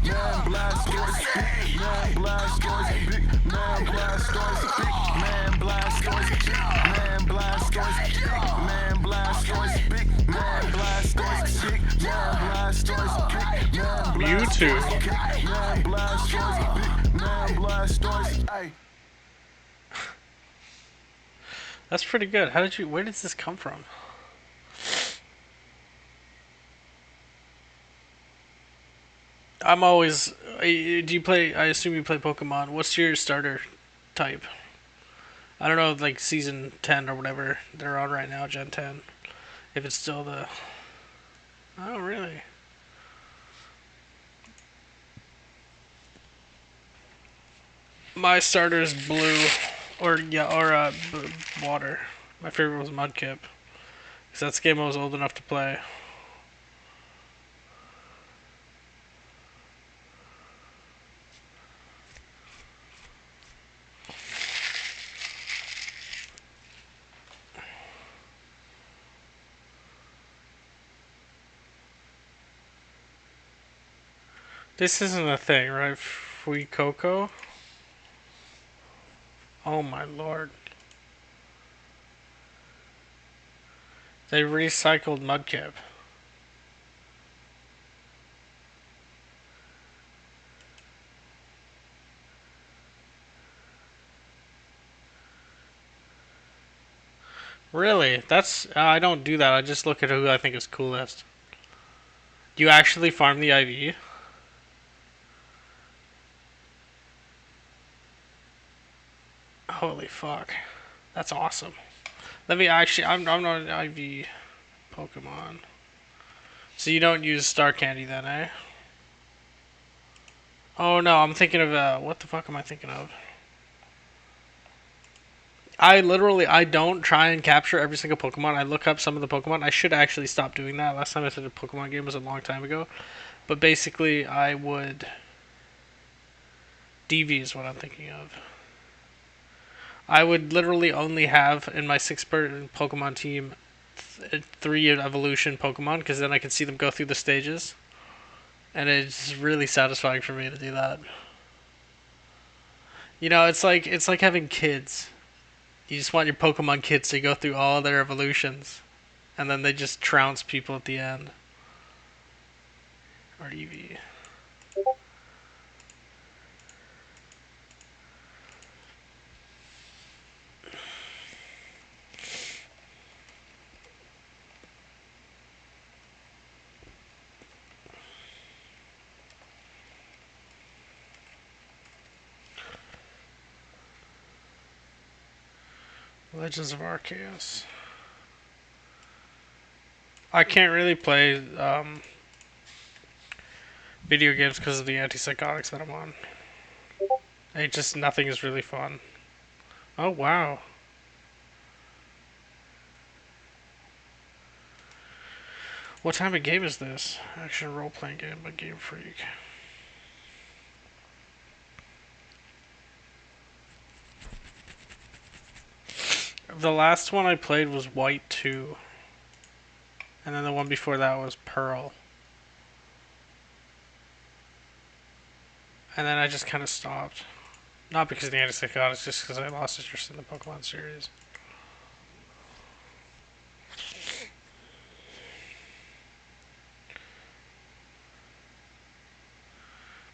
Big man Blastoise, big man Blastoise, big man Blastoise, big man Blastoise, big man Blastoise, big man Blastoise, big man Blastoise, big man Blastoise, big man Mewtwo. Big man Blastoise, big man Blastoise. Ay. That's pretty good. How did you... Where does this come from? I'm always... Do you play... I assume you play Pokemon. What's your starter type? I don't know, like Season 10 or whatever they're on right now, Gen 10. If it's still the... Oh, really? My starter is blue. Or, yeah, or water. My favorite was Mudkip. Because that's the game I was old enough to play. This isn't a thing, right? Fuecoco? Oh my lord. They recycled Mudkip. Really? That's... I don't do that. I just look at who I think is coolest. Do you actually farm the IV? Holy fuck. That's awesome. Let me actually... I'm not an IV Pokemon. So you don't use Star Candy then, eh? Oh no, I'm thinking of... what the fuck am I thinking of? I don't try and capture every single Pokemon. I look up some of the Pokemon. I should actually stop doing that. Last time I did a Pokemon game was a long time ago. But basically, I would... DV is what I'm thinking of. I would literally only have in my 6-person Pokemon team 3 evolution Pokemon, because then I can see them go through the stages. And it's really satisfying for me to do that. You know, it's like having kids. You just want your Pokemon kids to go through all their evolutions. And then they just trounce people at the end. Or Eevee. Legends of Arceus. I can't really play video games because of the antipsychotics that I'm on. Nothing is really fun. Oh wow. What type of game is this? Action role-playing game by Game Freak. The last one I played was White 2. And then the one before that was Pearl. And then I just kind of stopped. Not because of the antipsychotics, just because I lost interest in the Pokemon series.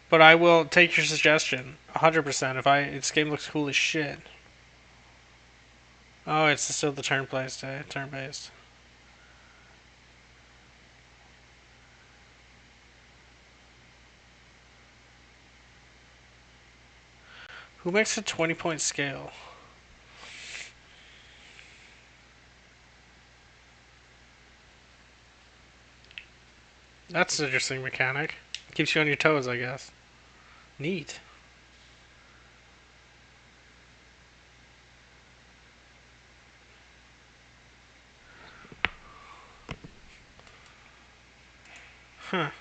But I will take your suggestion, 100%. This game looks cool as shit. Oh, it's still the turn-based. Who makes a 20-point scale? That's an interesting mechanic. Keeps you on your toes, I guess. Neat. Huh.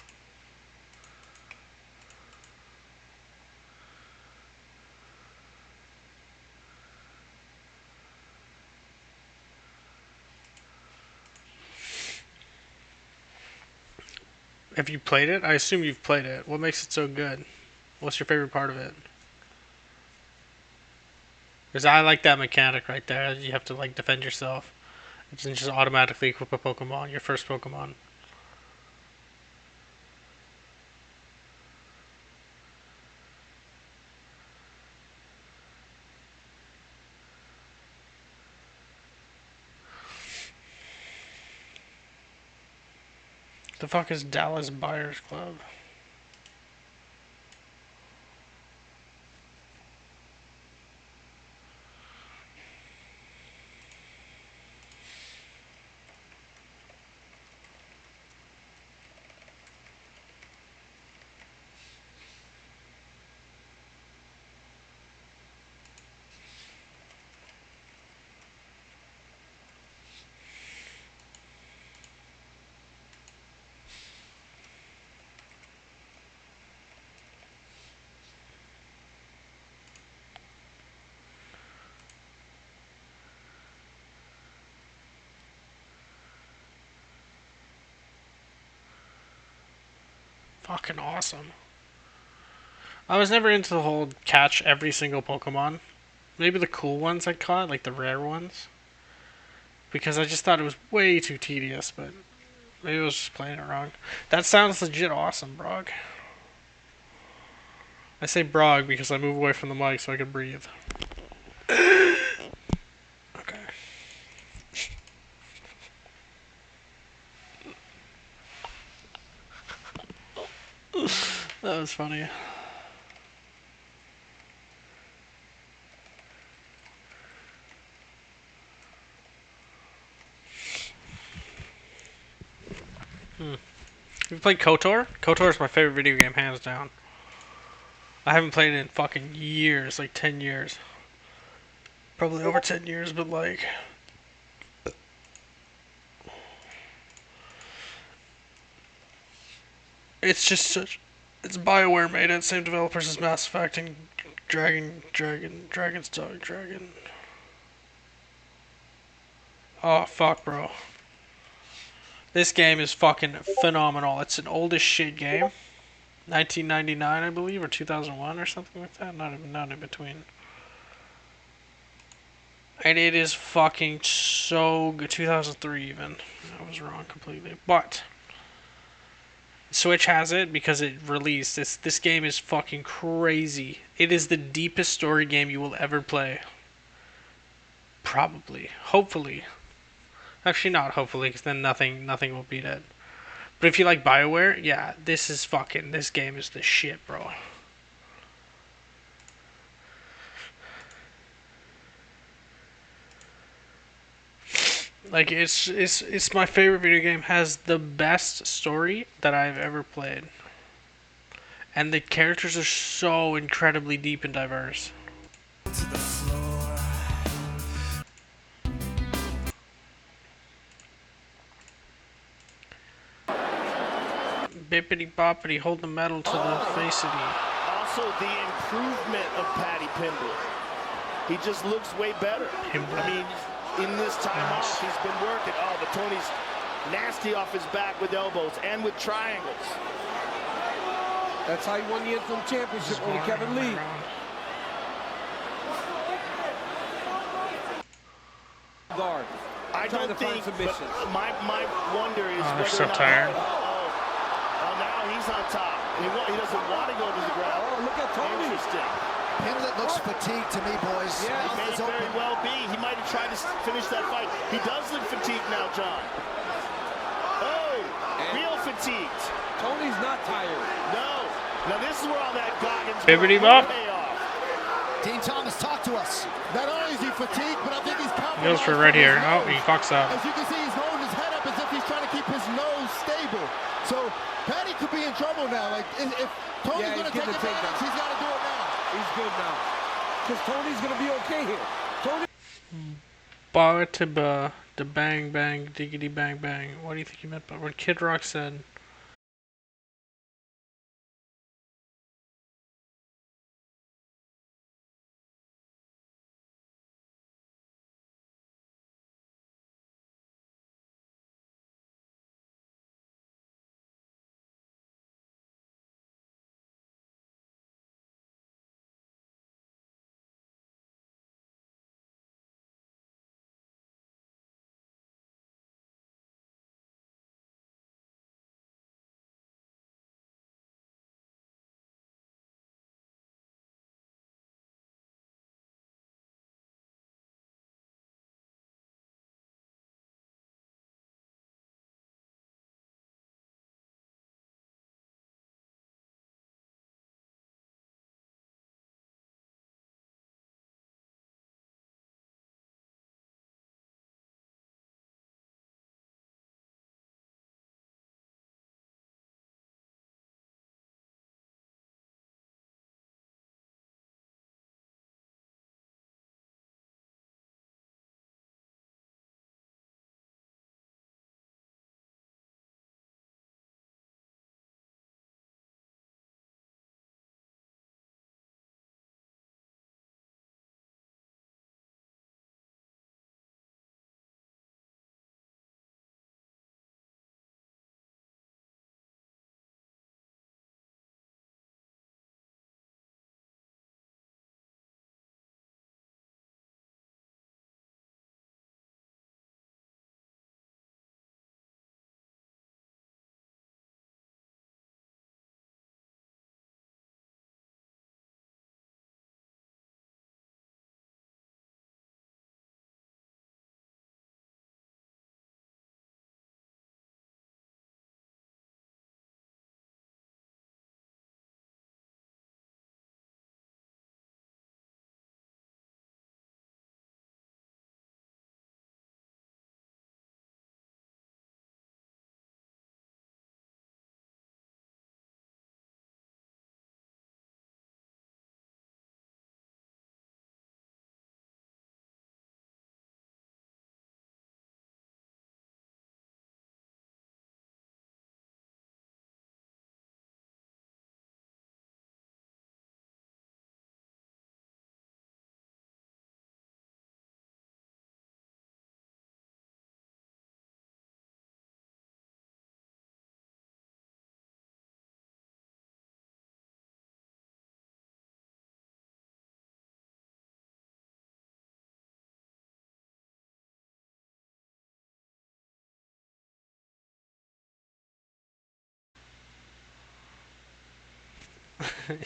Have you played it? I assume you've played it. What makes it so good? What's your favorite part of it? Because I like that mechanic right there. You have to like defend yourself. It doesn't just automatically equip a Pokemon, your first Pokemon. The fuck is Dallas Buyers Club? Fucking awesome. I was never into the whole catch every single Pokemon. Maybe the cool ones I caught, like the rare ones. Because I just thought it was way too tedious, but maybe I was just playing it wrong. That sounds legit awesome, Brog. I say Brog because I move away from the mic so I can breathe. Okay. That was funny. You played KOTOR? KOTOR is my favorite video game, hands down. I haven't played it in fucking years, like 10 years. Probably over 10 years, but like... It's just such... It's BioWare made it, same developers as Mass Effect and Dragon's Dog Dragon. Oh, fuck, bro. This game is fucking phenomenal. It's an old as shit game. 1999, I believe, or 2001 or something like that. Not in between. And it is fucking so good. 2003 even. I was wrong completely. But Switch has it because it released. This game is fucking crazy. It is the deepest story game you will ever play. Probably. Hopefully. Actually not hopefully, because then nothing will beat it. But if you like BioWare, yeah, this game is the shit, bro. Like it's my favorite video game. Has the best story that I've ever played. And the characters are so incredibly deep and diverse. Bippity boppity, hold the metal to the faceity. Also, the improvement of Paddy Pimblett. He just looks way better. I mean, in this time off, he's been working. Oh, but Tony's nasty off his back with elbows and with triangles. That's how he won the Interim Championship over Kevin Lee. Guard. I don't think, but my wonder is they're whether so or not, tired. now he's on top. He doesn't want to go to the ground. Oh, look at Tony. Interesting. Pimblett looks fatigued to me, boys. Yeah, he may very well be. He might have tried to finish that fight. He does look fatigued now, John. Oh, real fatigued. Tony's not tired. No. Now this is where all that Goggins Bibbidi bop. pay off. Dean Thomas, talk to us. Not only is he fatigued, but I think he's He goes for red here. Oh, he fucks up. As you can see, he's holding his head up as if he's trying to keep his nose stable. So Paddy could be in trouble now. Like if Tony's going to take advantage, he's got to do it now. He's good now. Because Tony's going to be okay here. Tony. Ba to ba, da bang bang, diggity bang bang. What do you think he meant by what Kid Rock said?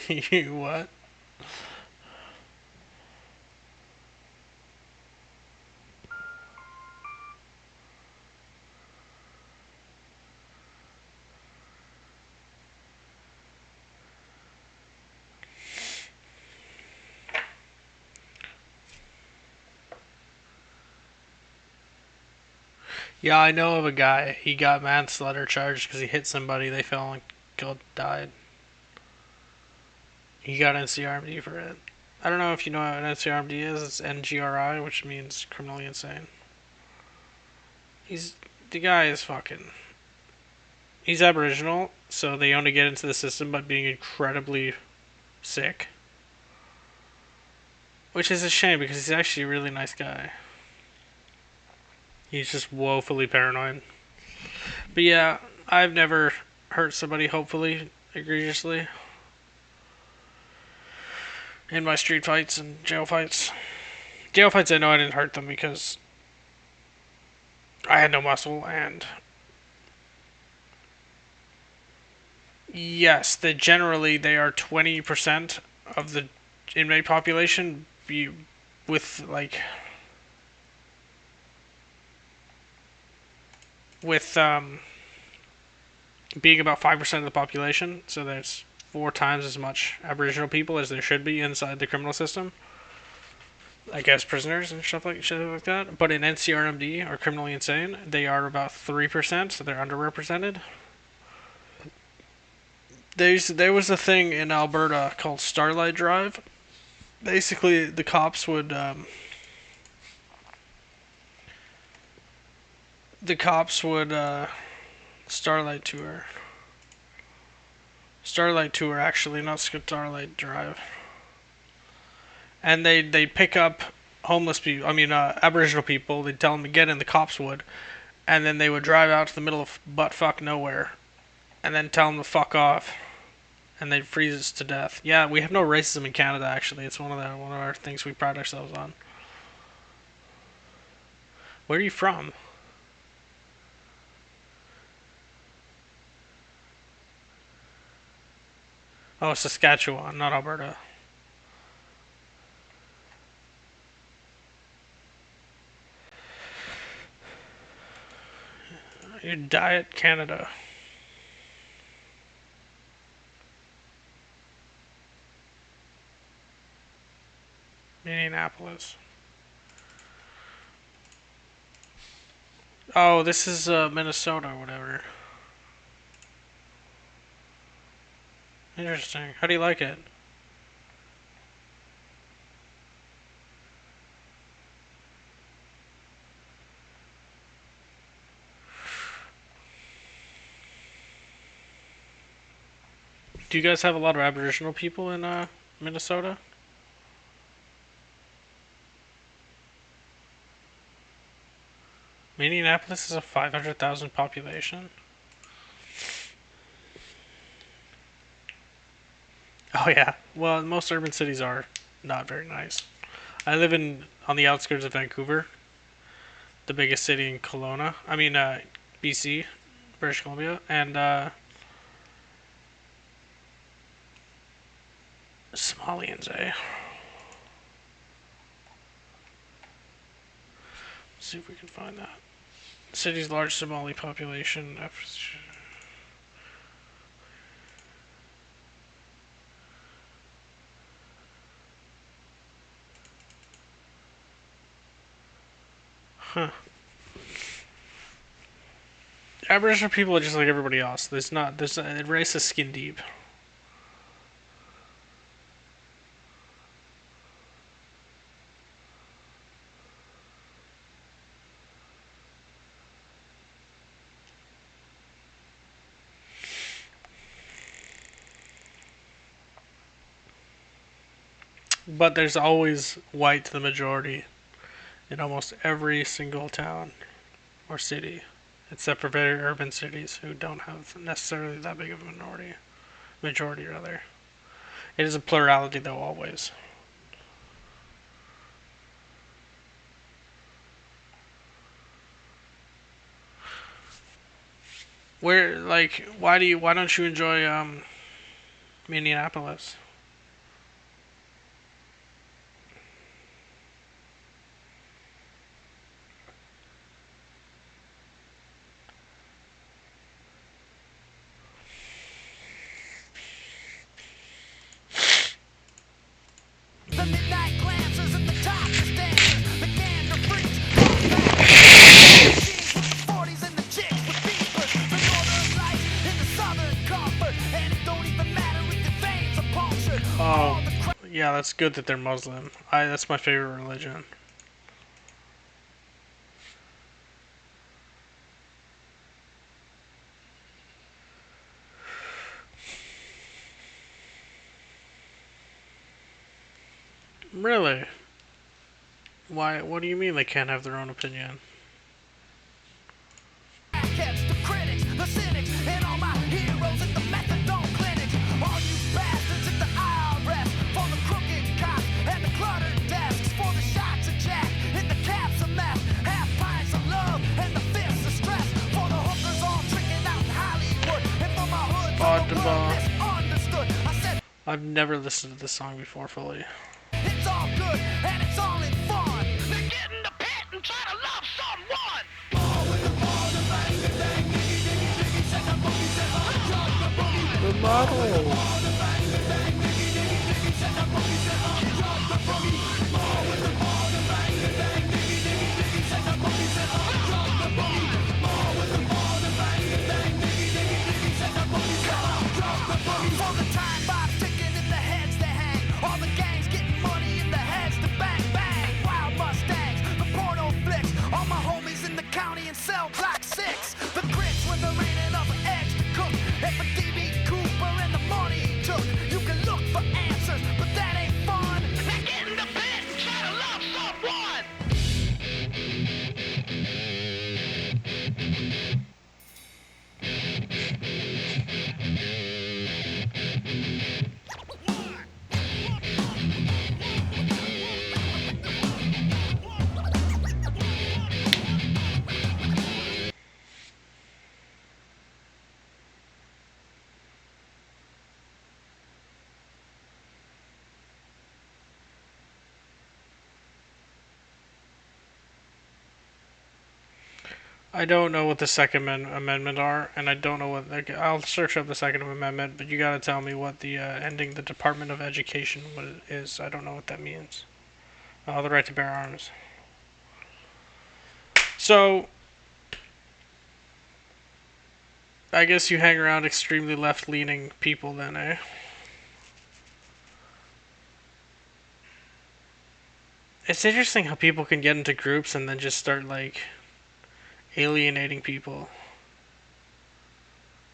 You what? Yeah, I know of a guy. He got manslaughter charged because he hit somebody. They fell and died. He got NCRMD for it. I don't know if you know what NCRMD is. It's NGRI, which means criminally insane. The guy is fucking. He's Aboriginal, so they only get into the system by being incredibly sick. Which is a shame because he's actually a really nice guy. He's just woefully paranoid. But yeah, I've never hurt somebody, hopefully, egregiously. In my street fights and jail fights. Jail fights, I know I didn't hurt them because I had no muscle, and yes, generally they are 20% of the inmate population with being about 5% of the population, so there's 4 times as much Aboriginal people as there should be inside the criminal system. I guess prisoners and shit like that. But in NCRMD, or criminally insane, they are about 3%, so they're underrepresented. There was a thing in Alberta called Starlight Drive. Basically, the cops would Starlight Tour, actually, not Starlight Drive. And they pick up homeless people, Aboriginal people, they'd tell them to get in, the cops would, and then they would drive out to the middle of butt-fuck nowhere, and then tell them to fuck off, and they'd freeze us to death. Yeah, we have no racism in Canada, actually. It's one of our things we pride ourselves on. Where are you from? Oh, Saskatchewan, not Alberta. Your Diet Canada. Minneapolis. Oh, this is Minnesota or whatever. Interesting. How do you like it? Do you guys have a lot of Aboriginal people in Minnesota? Minneapolis is a 500,000 population. Oh yeah. Well, most urban cities are not very nice. I live on the outskirts of Vancouver, the biggest city in Kelowna. BC, British Columbia, and Somalians, eh? Let's see if we can find that. City's large Somali population. Huh. Aboriginal people are just like everybody else. Race is skin deep. But there's always white to the majority in almost every single town or city, except for very urban cities who don't have necessarily that big of a majority rather. It is a plurality though, always. Why don't you enjoy Minneapolis. The midnight glances and the topless dancers, the gander freaks, the 40s and the chicks with beepers, the northern lights and the southern comfort, and it don't even matter if your veins are punctured. Oh, yeah, that's good that they're Muslim. That's my favorite religion. Really? Why? What do you mean they can't have their own opinion? The critics, the cynics, and all my heroes at the methadone clinics. All you bastards at the IRS for the crooked cops and the cluttered desks, for the shots of Jack and the caps of meth, half pints of love and the fists of stress, for the hookers all tricking out in Hollywood, and for my hood to the world misunderstood. I said, I've never listened to this song before fully. it's all good and it's all in fun. Then get in the pit and try to love someone. The model. For the time bombs ticking in the heads they hang, all the gangs getting money in the heads to bang bang. Wild Mustangs, the porno flicks, all my homies in the county in cell block 6. The grits when they're raining up eggs to cook, and for DB Cooper and the money he took. You can look for answers, but that ain't fun. Now get in the pit and try to love someone. I don't know what the Second Amendment are, and I don't know what. Like, I'll search up the Second Amendment, but you gotta tell me what the ending the Department of Education is. I don't know what that means. The right to bear arms. So, I guess you hang around extremely left-leaning people then, eh? It's interesting how people can get into groups and then just start, like, alienating people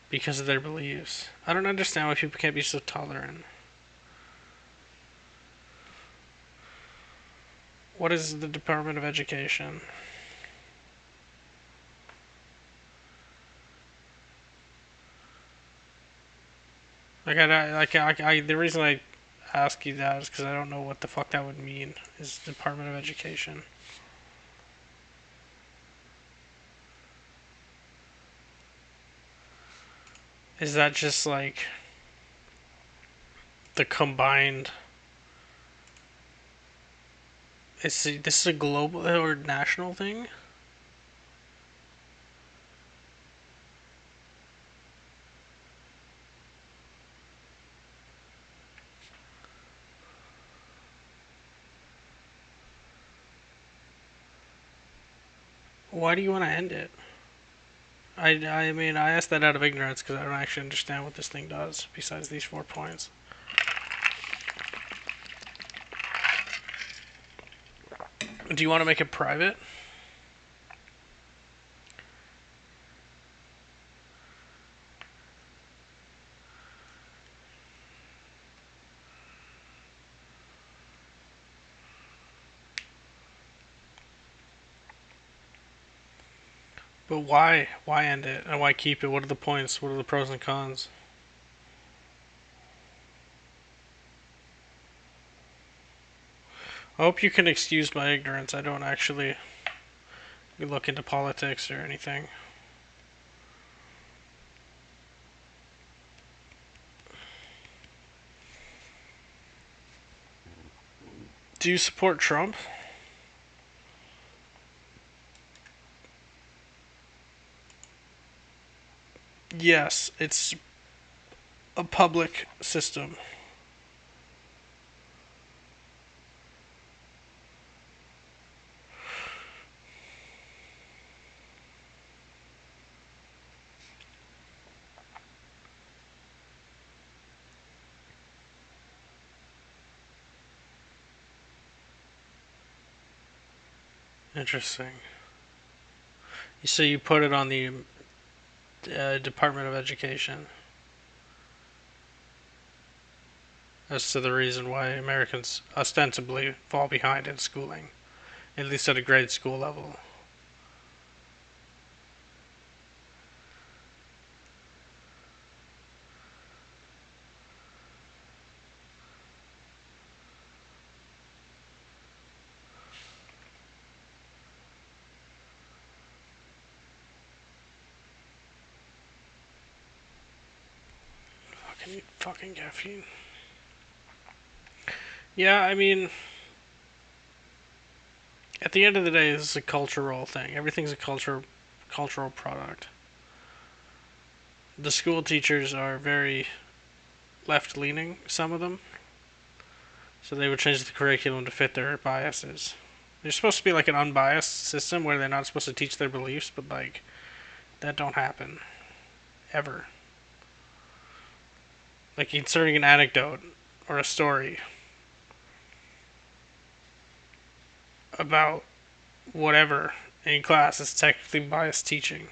because of their beliefs. I don't understand why people can't be so tolerant. What is the Department of Education? The reason I ask you that is because I don't know what the fuck that would mean. Is Department of Education? Is that just like the combined? This is a global or national thing? Why do you want to end it? I mean, I asked that out of ignorance because I don't actually understand what this thing does besides these 4 points. Do you want to make it private? But why? Why end it? And why keep it? What are the points? What are the pros and cons? I hope you can excuse my ignorance. I don't actually look into politics or anything. Do you support Trump? Yes, it's a public system. Interesting. So you put it on the Department of Education as to the reason why Americans ostensibly fall behind in schooling, at least at a grade school level. Fucking caffeine. Yeah, I mean, at the end of the day, this is a cultural thing. Everything's a cultural product. The school teachers are very left-leaning, some of them. So they would change the curriculum to fit their biases. They're supposed to be like an unbiased system where they're not supposed to teach their beliefs, but like, that don't happen. Ever. Like inserting an anecdote or a story about whatever in class is technically biased teaching.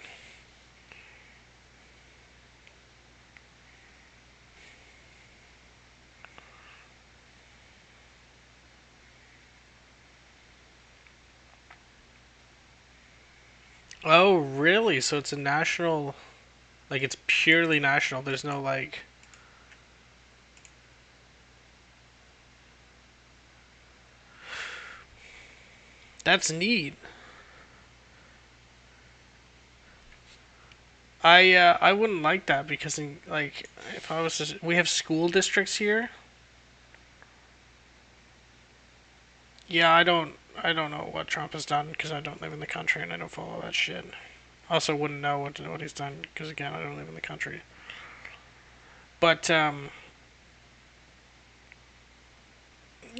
Oh, really? So it's a national, like it's purely national. There's no like... That's neat. I wouldn't like that because like if I was to, we have school districts here. Yeah, I don't know what Trump has done because I don't live in the country and I don't follow that shit. I also wouldn't know what he's done because again I don't live in the country. But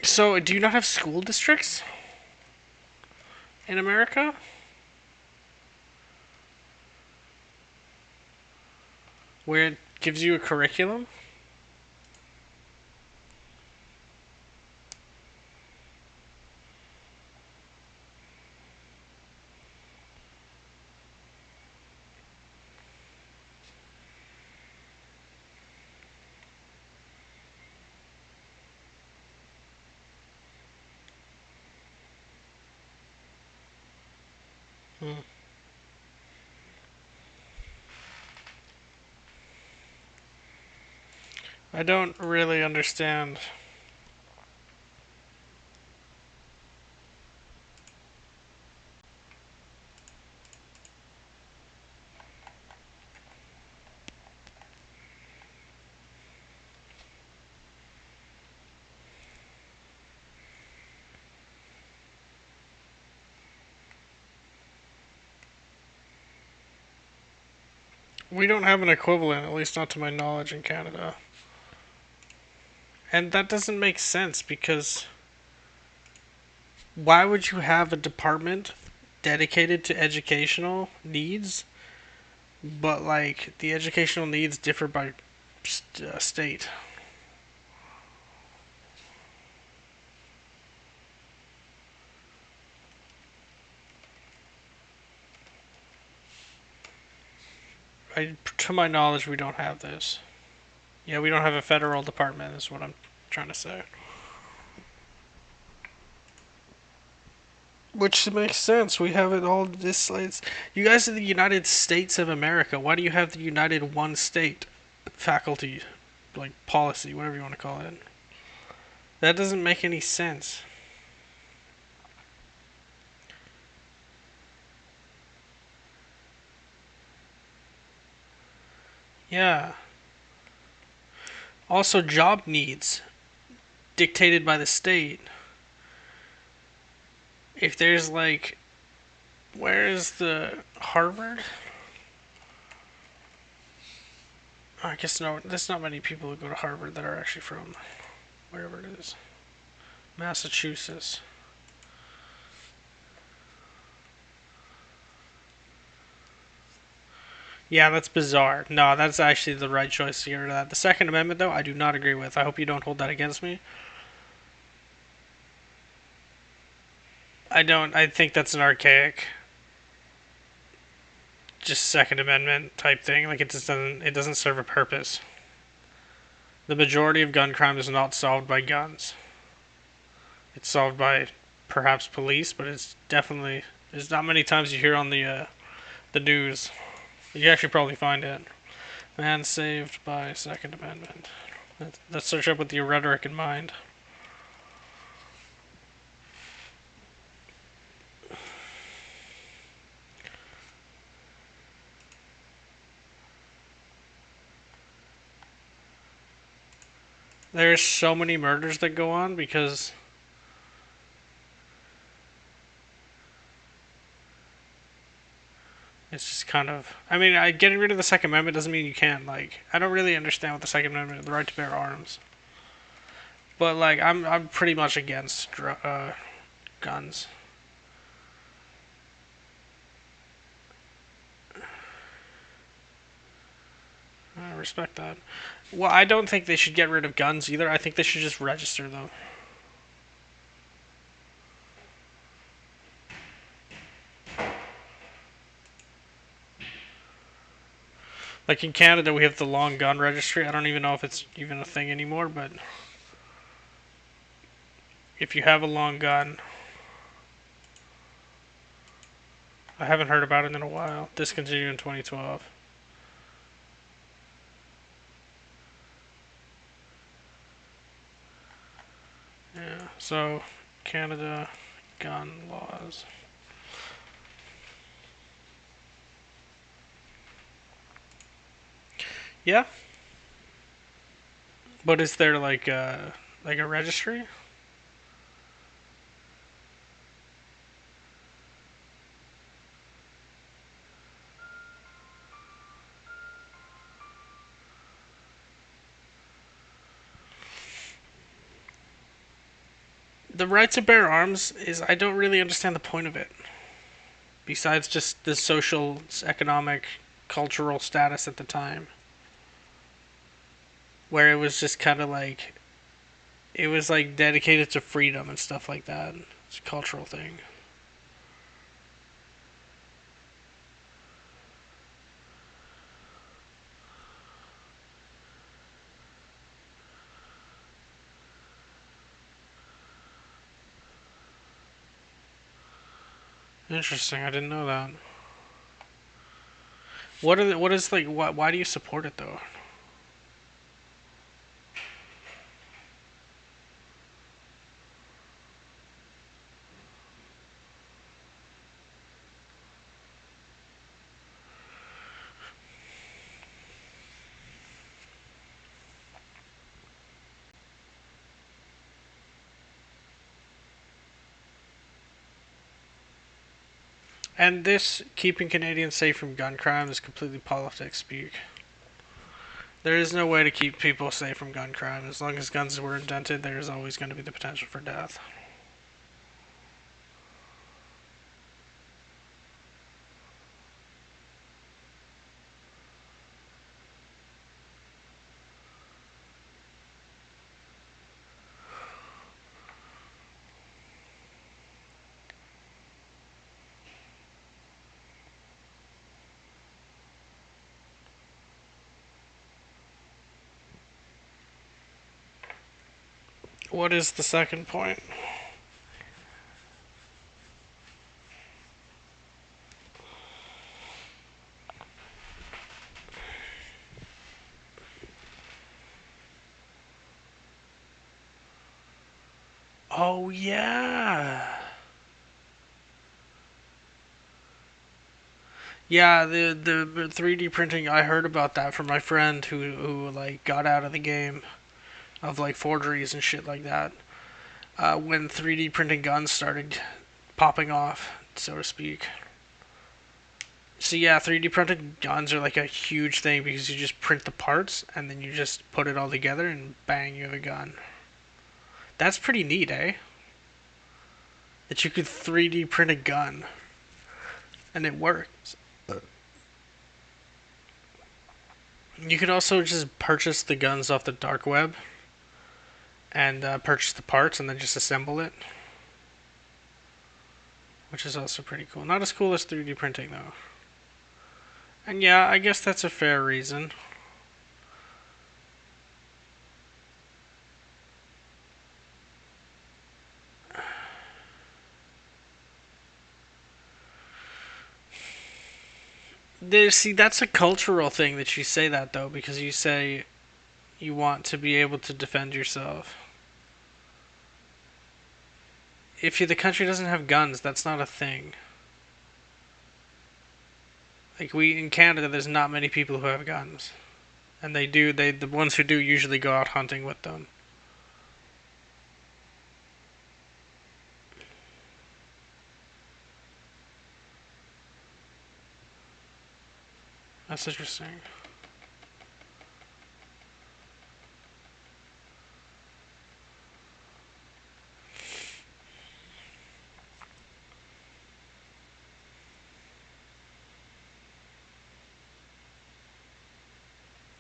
so do you not have school districts in America? Where it gives you a curriculum? I don't really understand. We don't have an equivalent, at least not to my knowledge, in Canada. And that doesn't make sense because why would you have a department dedicated to educational needs, but like the educational needs differ by state? To my knowledge, we don't have this. Yeah, we don't have a federal department, is what I'm trying to say. Which makes sense. We have it all this. You guys are the United States of America. Why do you have the United One State faculty, like policy, whatever you want to call it? That doesn't make any sense. Yeah. Also, job needs dictated by the state if there's like, where is the Harvard? I guess no, there's not many people who go to Harvard that are actually from wherever it is. Massachusetts. Yeah, that's bizarre. No, that's actually the right choice to get rid of that. The Second Amendment, though, I do not agree with. I hope you don't hold that against me. I don't. I think that's an archaic, just Second Amendment type thing. Like, it just doesn't. It doesn't serve a purpose. The majority of gun crime is not solved by guns. It's solved by perhaps police, but it's definitely. There's not many times you hear on the news. You actually probably find it. Man saved by Second Amendment. Let's search up with your rhetoric in mind. There's so many murders that go on because it's just kind of... I mean, getting rid of the Second Amendment doesn't mean you can't, like... I don't really understand what the Second Amendment, the right to bear arms. But, like, I'm pretty much against guns. I respect that. Well, I don't think they should get rid of guns either. I think they should just register them. Like in Canada, we have the long gun registry. I don't even know if it's even a thing anymore, but if you have a long gun, I haven't heard about it in a while. Discontinued in 2012. Yeah, so Canada gun laws. Yeah. But is there like a registry? The right to bear arms is, I don't really understand the point of it. Besides just the social, economic, cultural status at the time. Where it was just kind of like, it was like dedicated to freedom and stuff like that. It's a cultural thing. Interesting, I didn't know that. Why do you support it though? And this keeping Canadians safe from gun crime is completely politics speak. There is no way to keep people safe from gun crime. As long as guns were invented, there is always going to be the potential for death. What is the second point? Oh yeah. Yeah, the 3D printing, I heard about that from my friend who like got out of the game of like forgeries and shit like that. When 3D printing guns started popping off, so to speak. So yeah, 3D printed guns are like a huge thing because you just print the parts and then you just put it all together and bang, you have a gun. That's pretty neat, eh? That you could 3D print a gun and it works. You could also just purchase the guns off the dark web and purchase the parts and then just assemble it, which is also pretty cool. Not as cool as 3D printing though. And yeah, I guess that's a fair reason. See, that's a cultural thing that you say that though, because you say you want to be able to defend yourself. If the country doesn't have guns, that's not a thing. Like in Canada, there's not many people who have guns. And the ones who do usually go out hunting with them. That's interesting.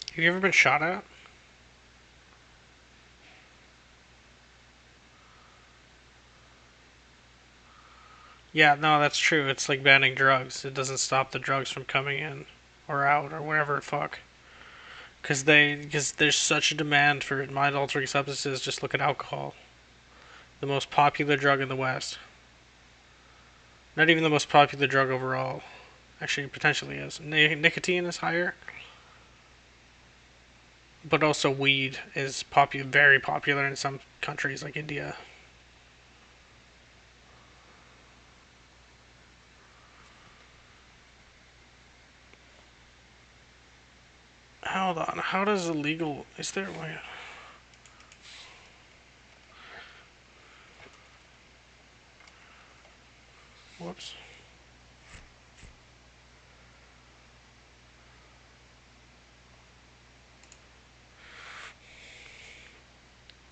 Have you ever been shot at? Yeah, no, that's true. It's like banning drugs. It doesn't stop the drugs from coming in or out or whatever the fuck. Because there's such a demand for mind-altering substances. Just look at alcohol. The most popular drug in the West. Not even the most popular drug overall. Actually, potentially is. Nicotine is higher. But also weed is very popular in some countries like India. Hold on, how does illegal... Is there a way... Whoops.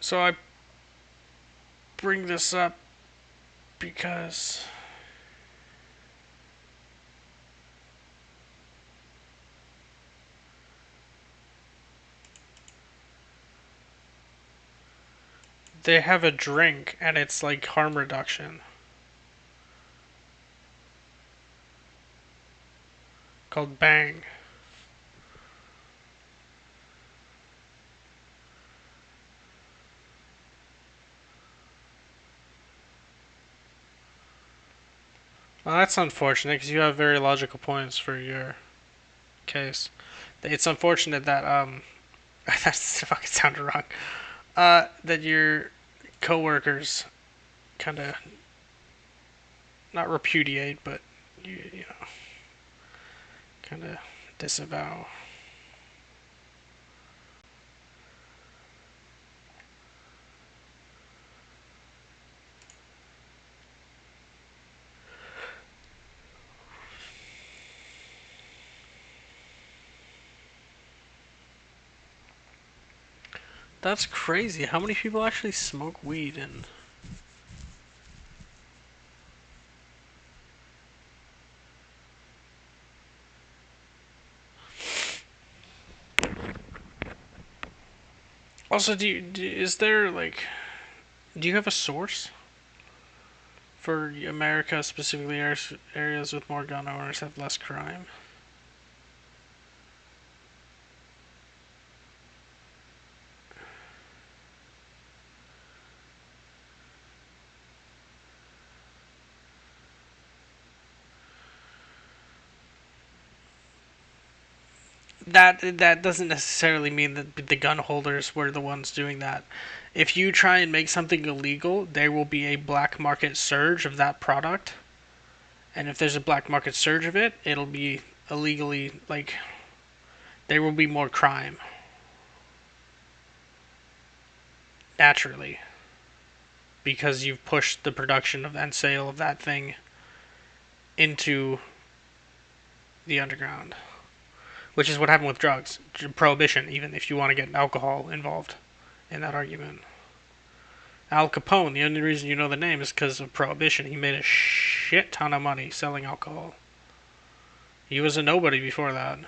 So I bring this up because they have a drink and it's like harm reduction called Bang. Well, that's unfortunate because you have very logical points for your case. It's unfortunate that that fucking sounded wrong. That your coworkers kind of not repudiate, but you know, kind of disavow. That's crazy. How many people actually smoke weed and... Also, is there like... Do you have a source? For America, specifically areas with more gun owners have less crime? That doesn't necessarily mean that the gun holders were the ones doing that. If you try and make something illegal, there will be a black market surge of that product. And if there's a black market surge of it, it'll be illegally, like, there will be more crime. Naturally. because you've pushed the production of and sale of that thing into the underground. Which is what happened with drugs. Prohibition, even if you want to get alcohol involved in that argument. Al Capone, the only reason you know the name is because of Prohibition. He made a shit ton of money selling alcohol. He was a nobody before that.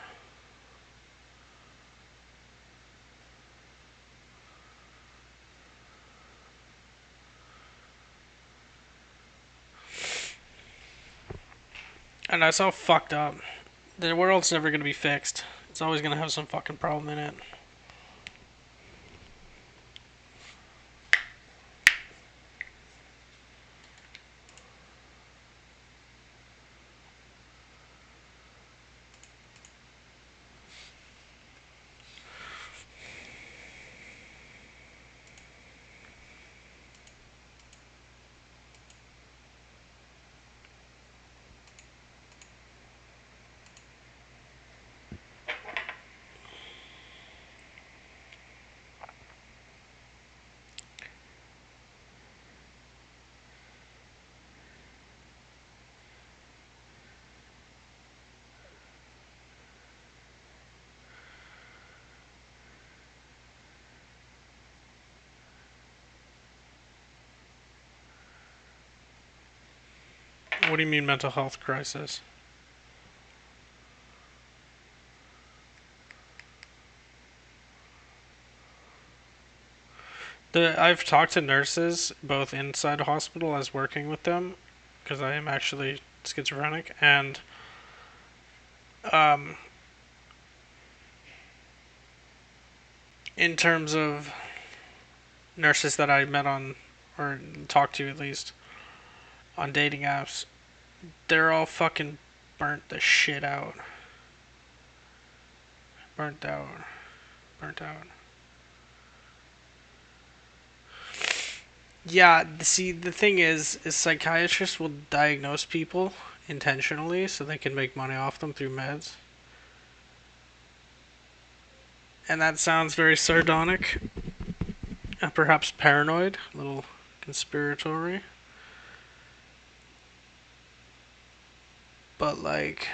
And that's all fucked up. The world's never going to be fixed. It's always going to have some fucking problem in it. What do you mean mental health crisis? I've talked to nurses, both inside a hospital as working with them, because I am actually schizophrenic, and in terms of nurses that I met on, or talked to at least, on dating apps, they're all fucking burnt the shit out. Burnt out. Burnt out. Yeah, see, the thing is psychiatrists will diagnose people intentionally so they can make money off them through meds. And that sounds very sardonic. And perhaps paranoid. A little conspiratory. But, like,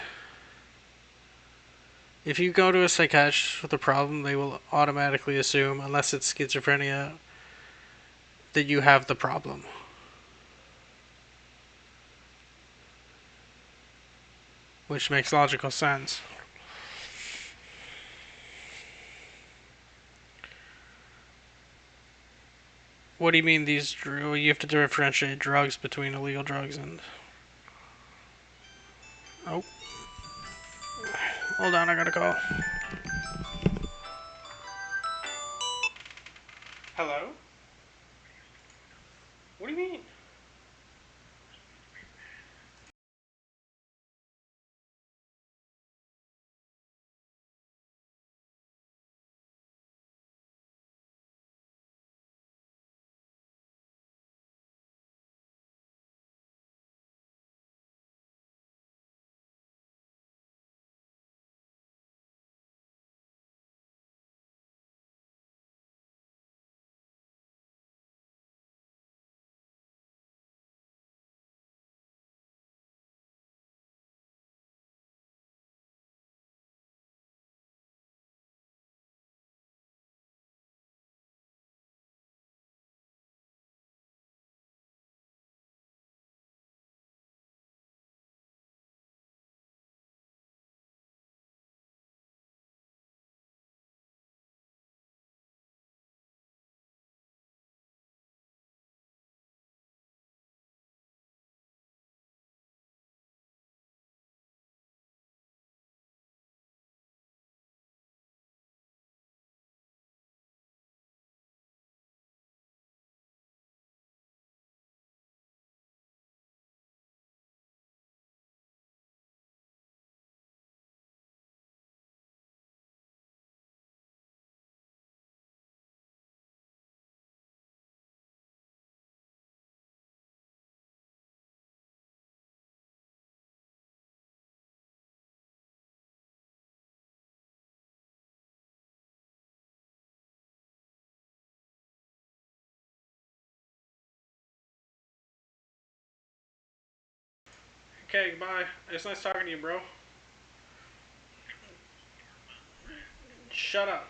if you go to a psychiatrist with a problem, they will automatically assume, unless it's schizophrenia, that you have the problem. Which makes logical sense. What do you mean these... You have to differentiate drugs between illegal drugs and... Oh. Hold on, I gotta call. Hello? What do you mean? Okay, goodbye. It's nice talking to you, bro. Shut up.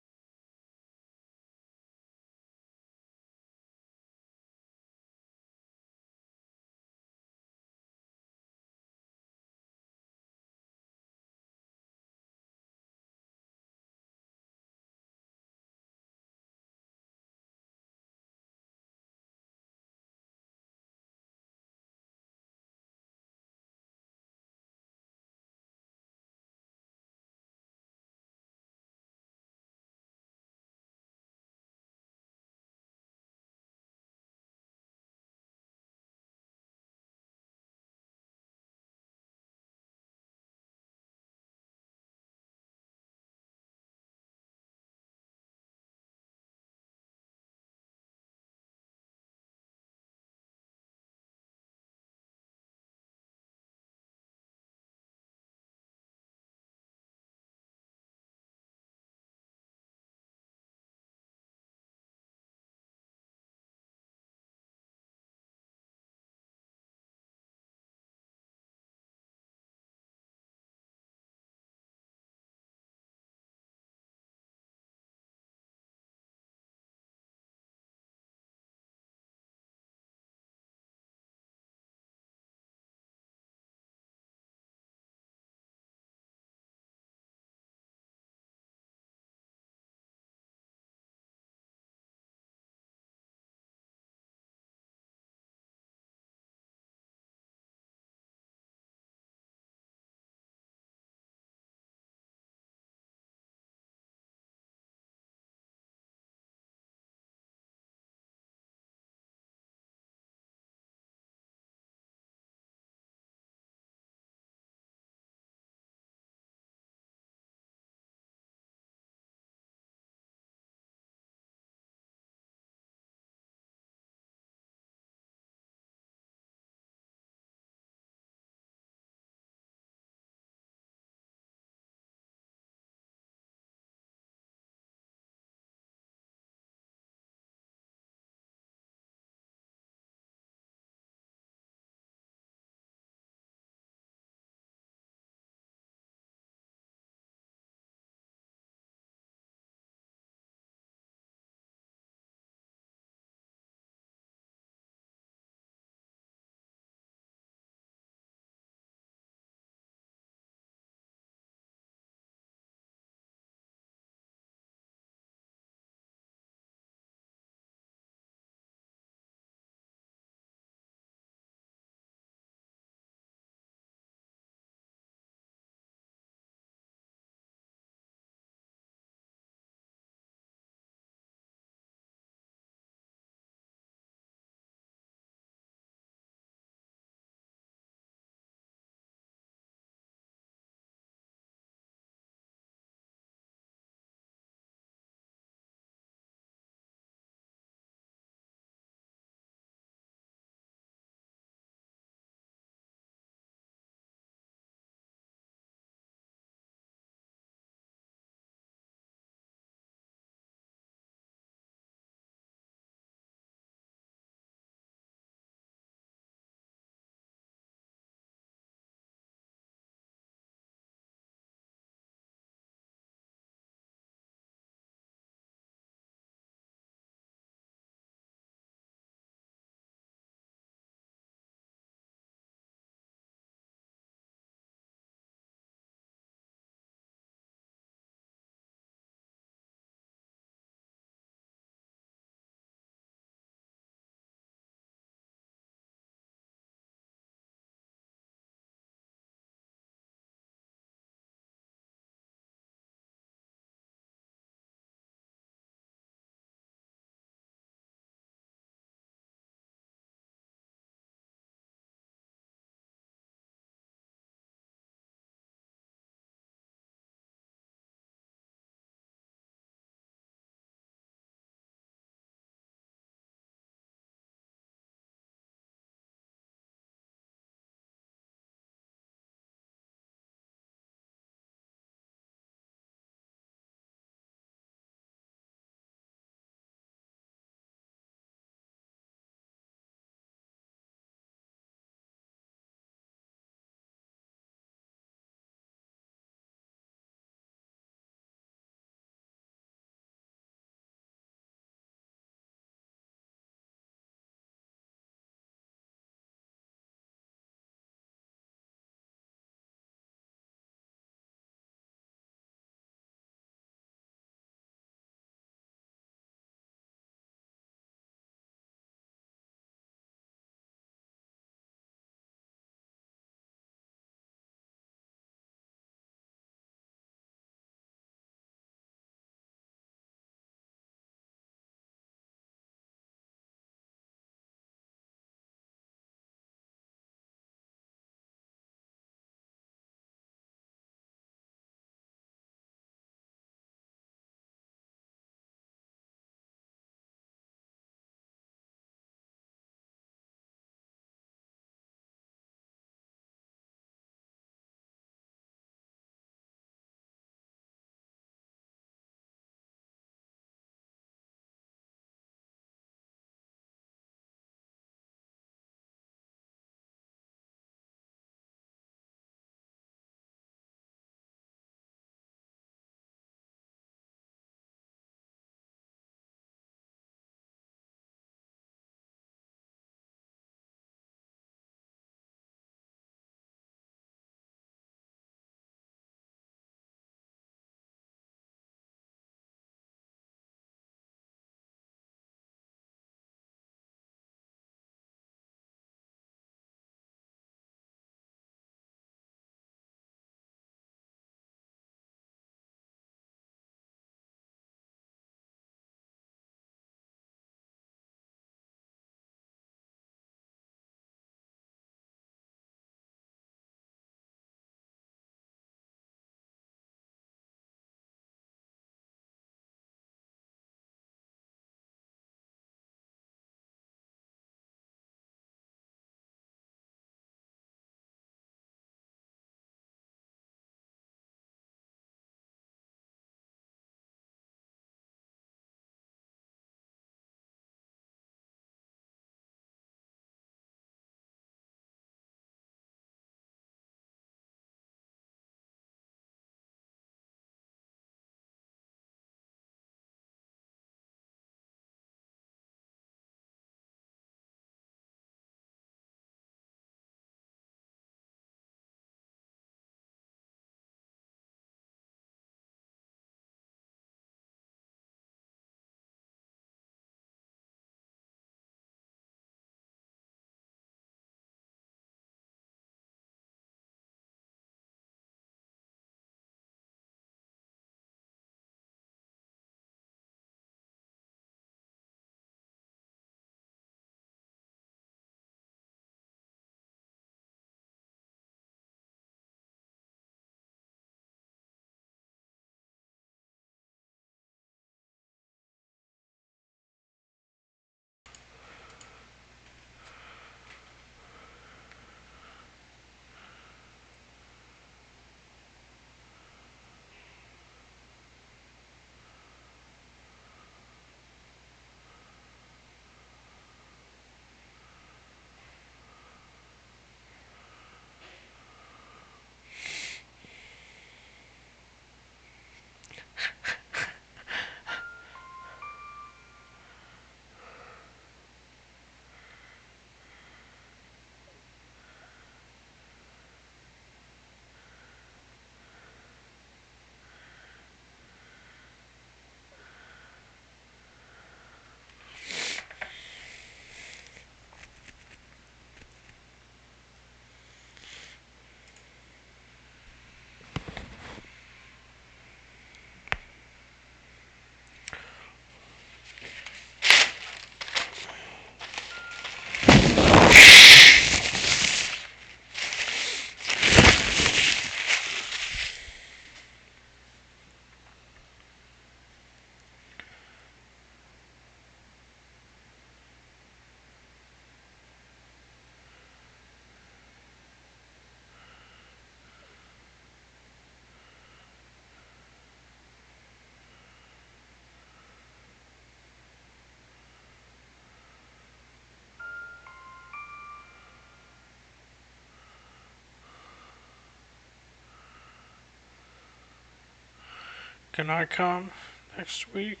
Can I come next week?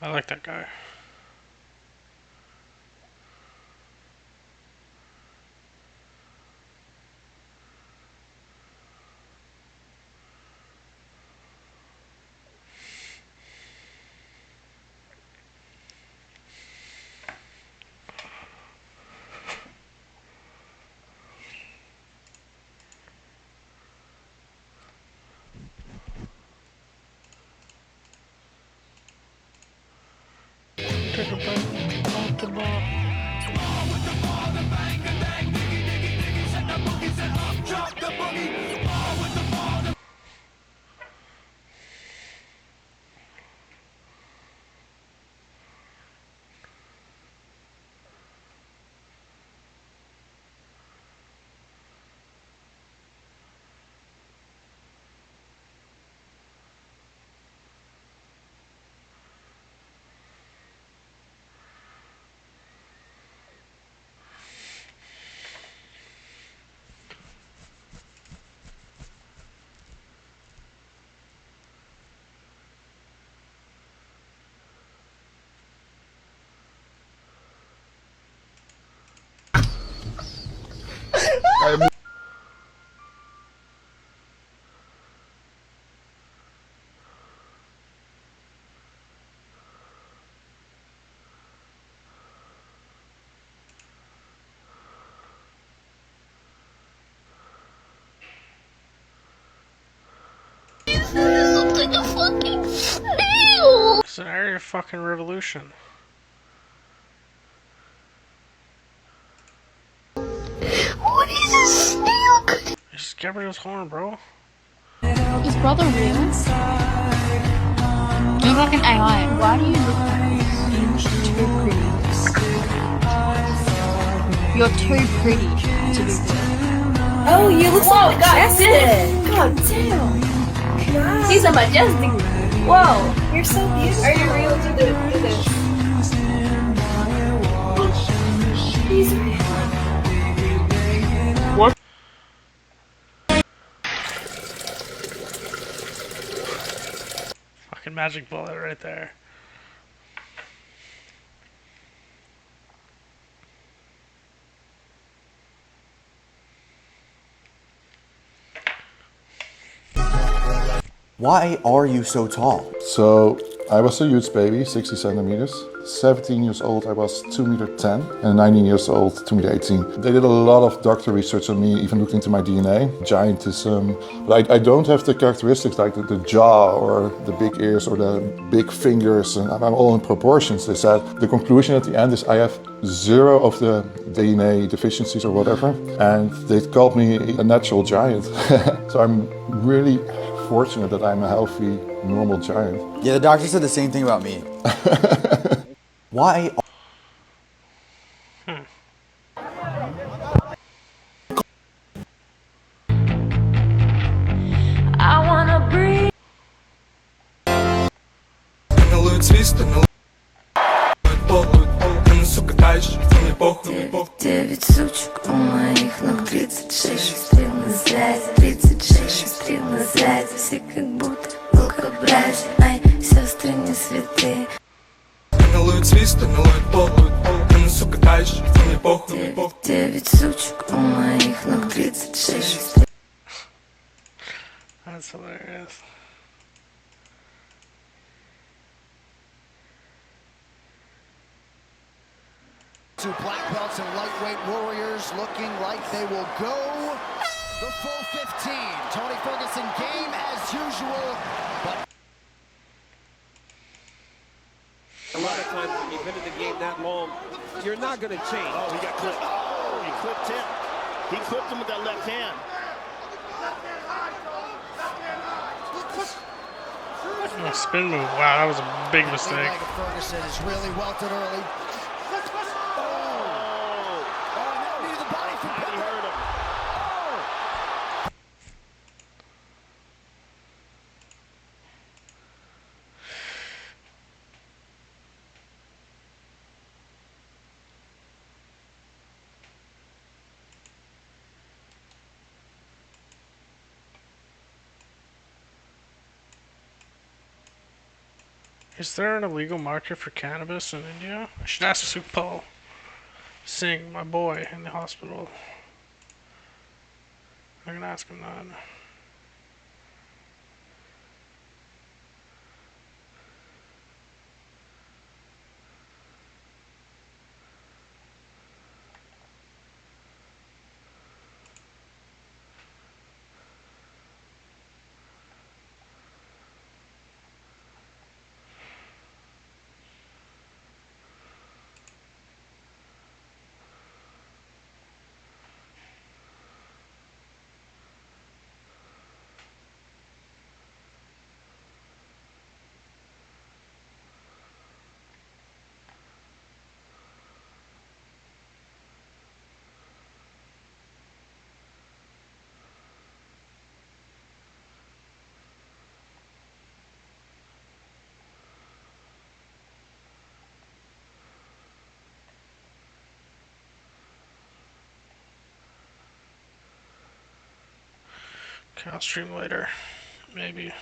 I like that guy. Take a bite off the ball. Like a fucking snail! It's an area fucking revolution. What is a snail? Just get rid of his horn, bro. Is brother real? You're like an AI. Why do you look like this? You're too pretty to be real. Oh, you look so majestic! God damn! He's a majestic. Whoa, you're so beautiful. Are you real to do this? He's real. What? Fucking magic bullet right there. Why are you so tall? So I was a huge baby, 60 centimeters. 17 years old, I was 2 meter 10, and 19 years old, 2 meter 18. They did a lot of doctor research on me, even looked into my DNA, giantism. But I don't have the characteristics like the jaw or the big ears or the big fingers, and I'm all in proportions. They said the conclusion at the end is I have 0 of the DNA deficiencies or whatever, and they called me a natural giant. So I'm really fortunate that I'm a healthy, normal giant. Yeah, the doctor said the same thing about me. Why? I wanna breathe. Девять сучек у моих ног, 36 шестрил на сзади, 36 шестрил на сзади. Все как будто лукобразие, мои сестры не святые. Девять сучек у моих ног, 36 шестрил. That's hilarious. Two black belts and lightweight warriors looking like they will go the full 15. Tony Ferguson game as usual, but a lot of times when you've been in the game that long, you're not going to change. Oh, he got clipped. Oh, he clipped him. He clipped him with that left hand. Oh, spin move. Wow, that was a big mistake. Ferguson is really welted early. Is there an illegal market for cannabis in India? I should ask Supal Singh, my boy, in the hospital. I'm gonna ask him that. Okay, I'll stream later. Maybe.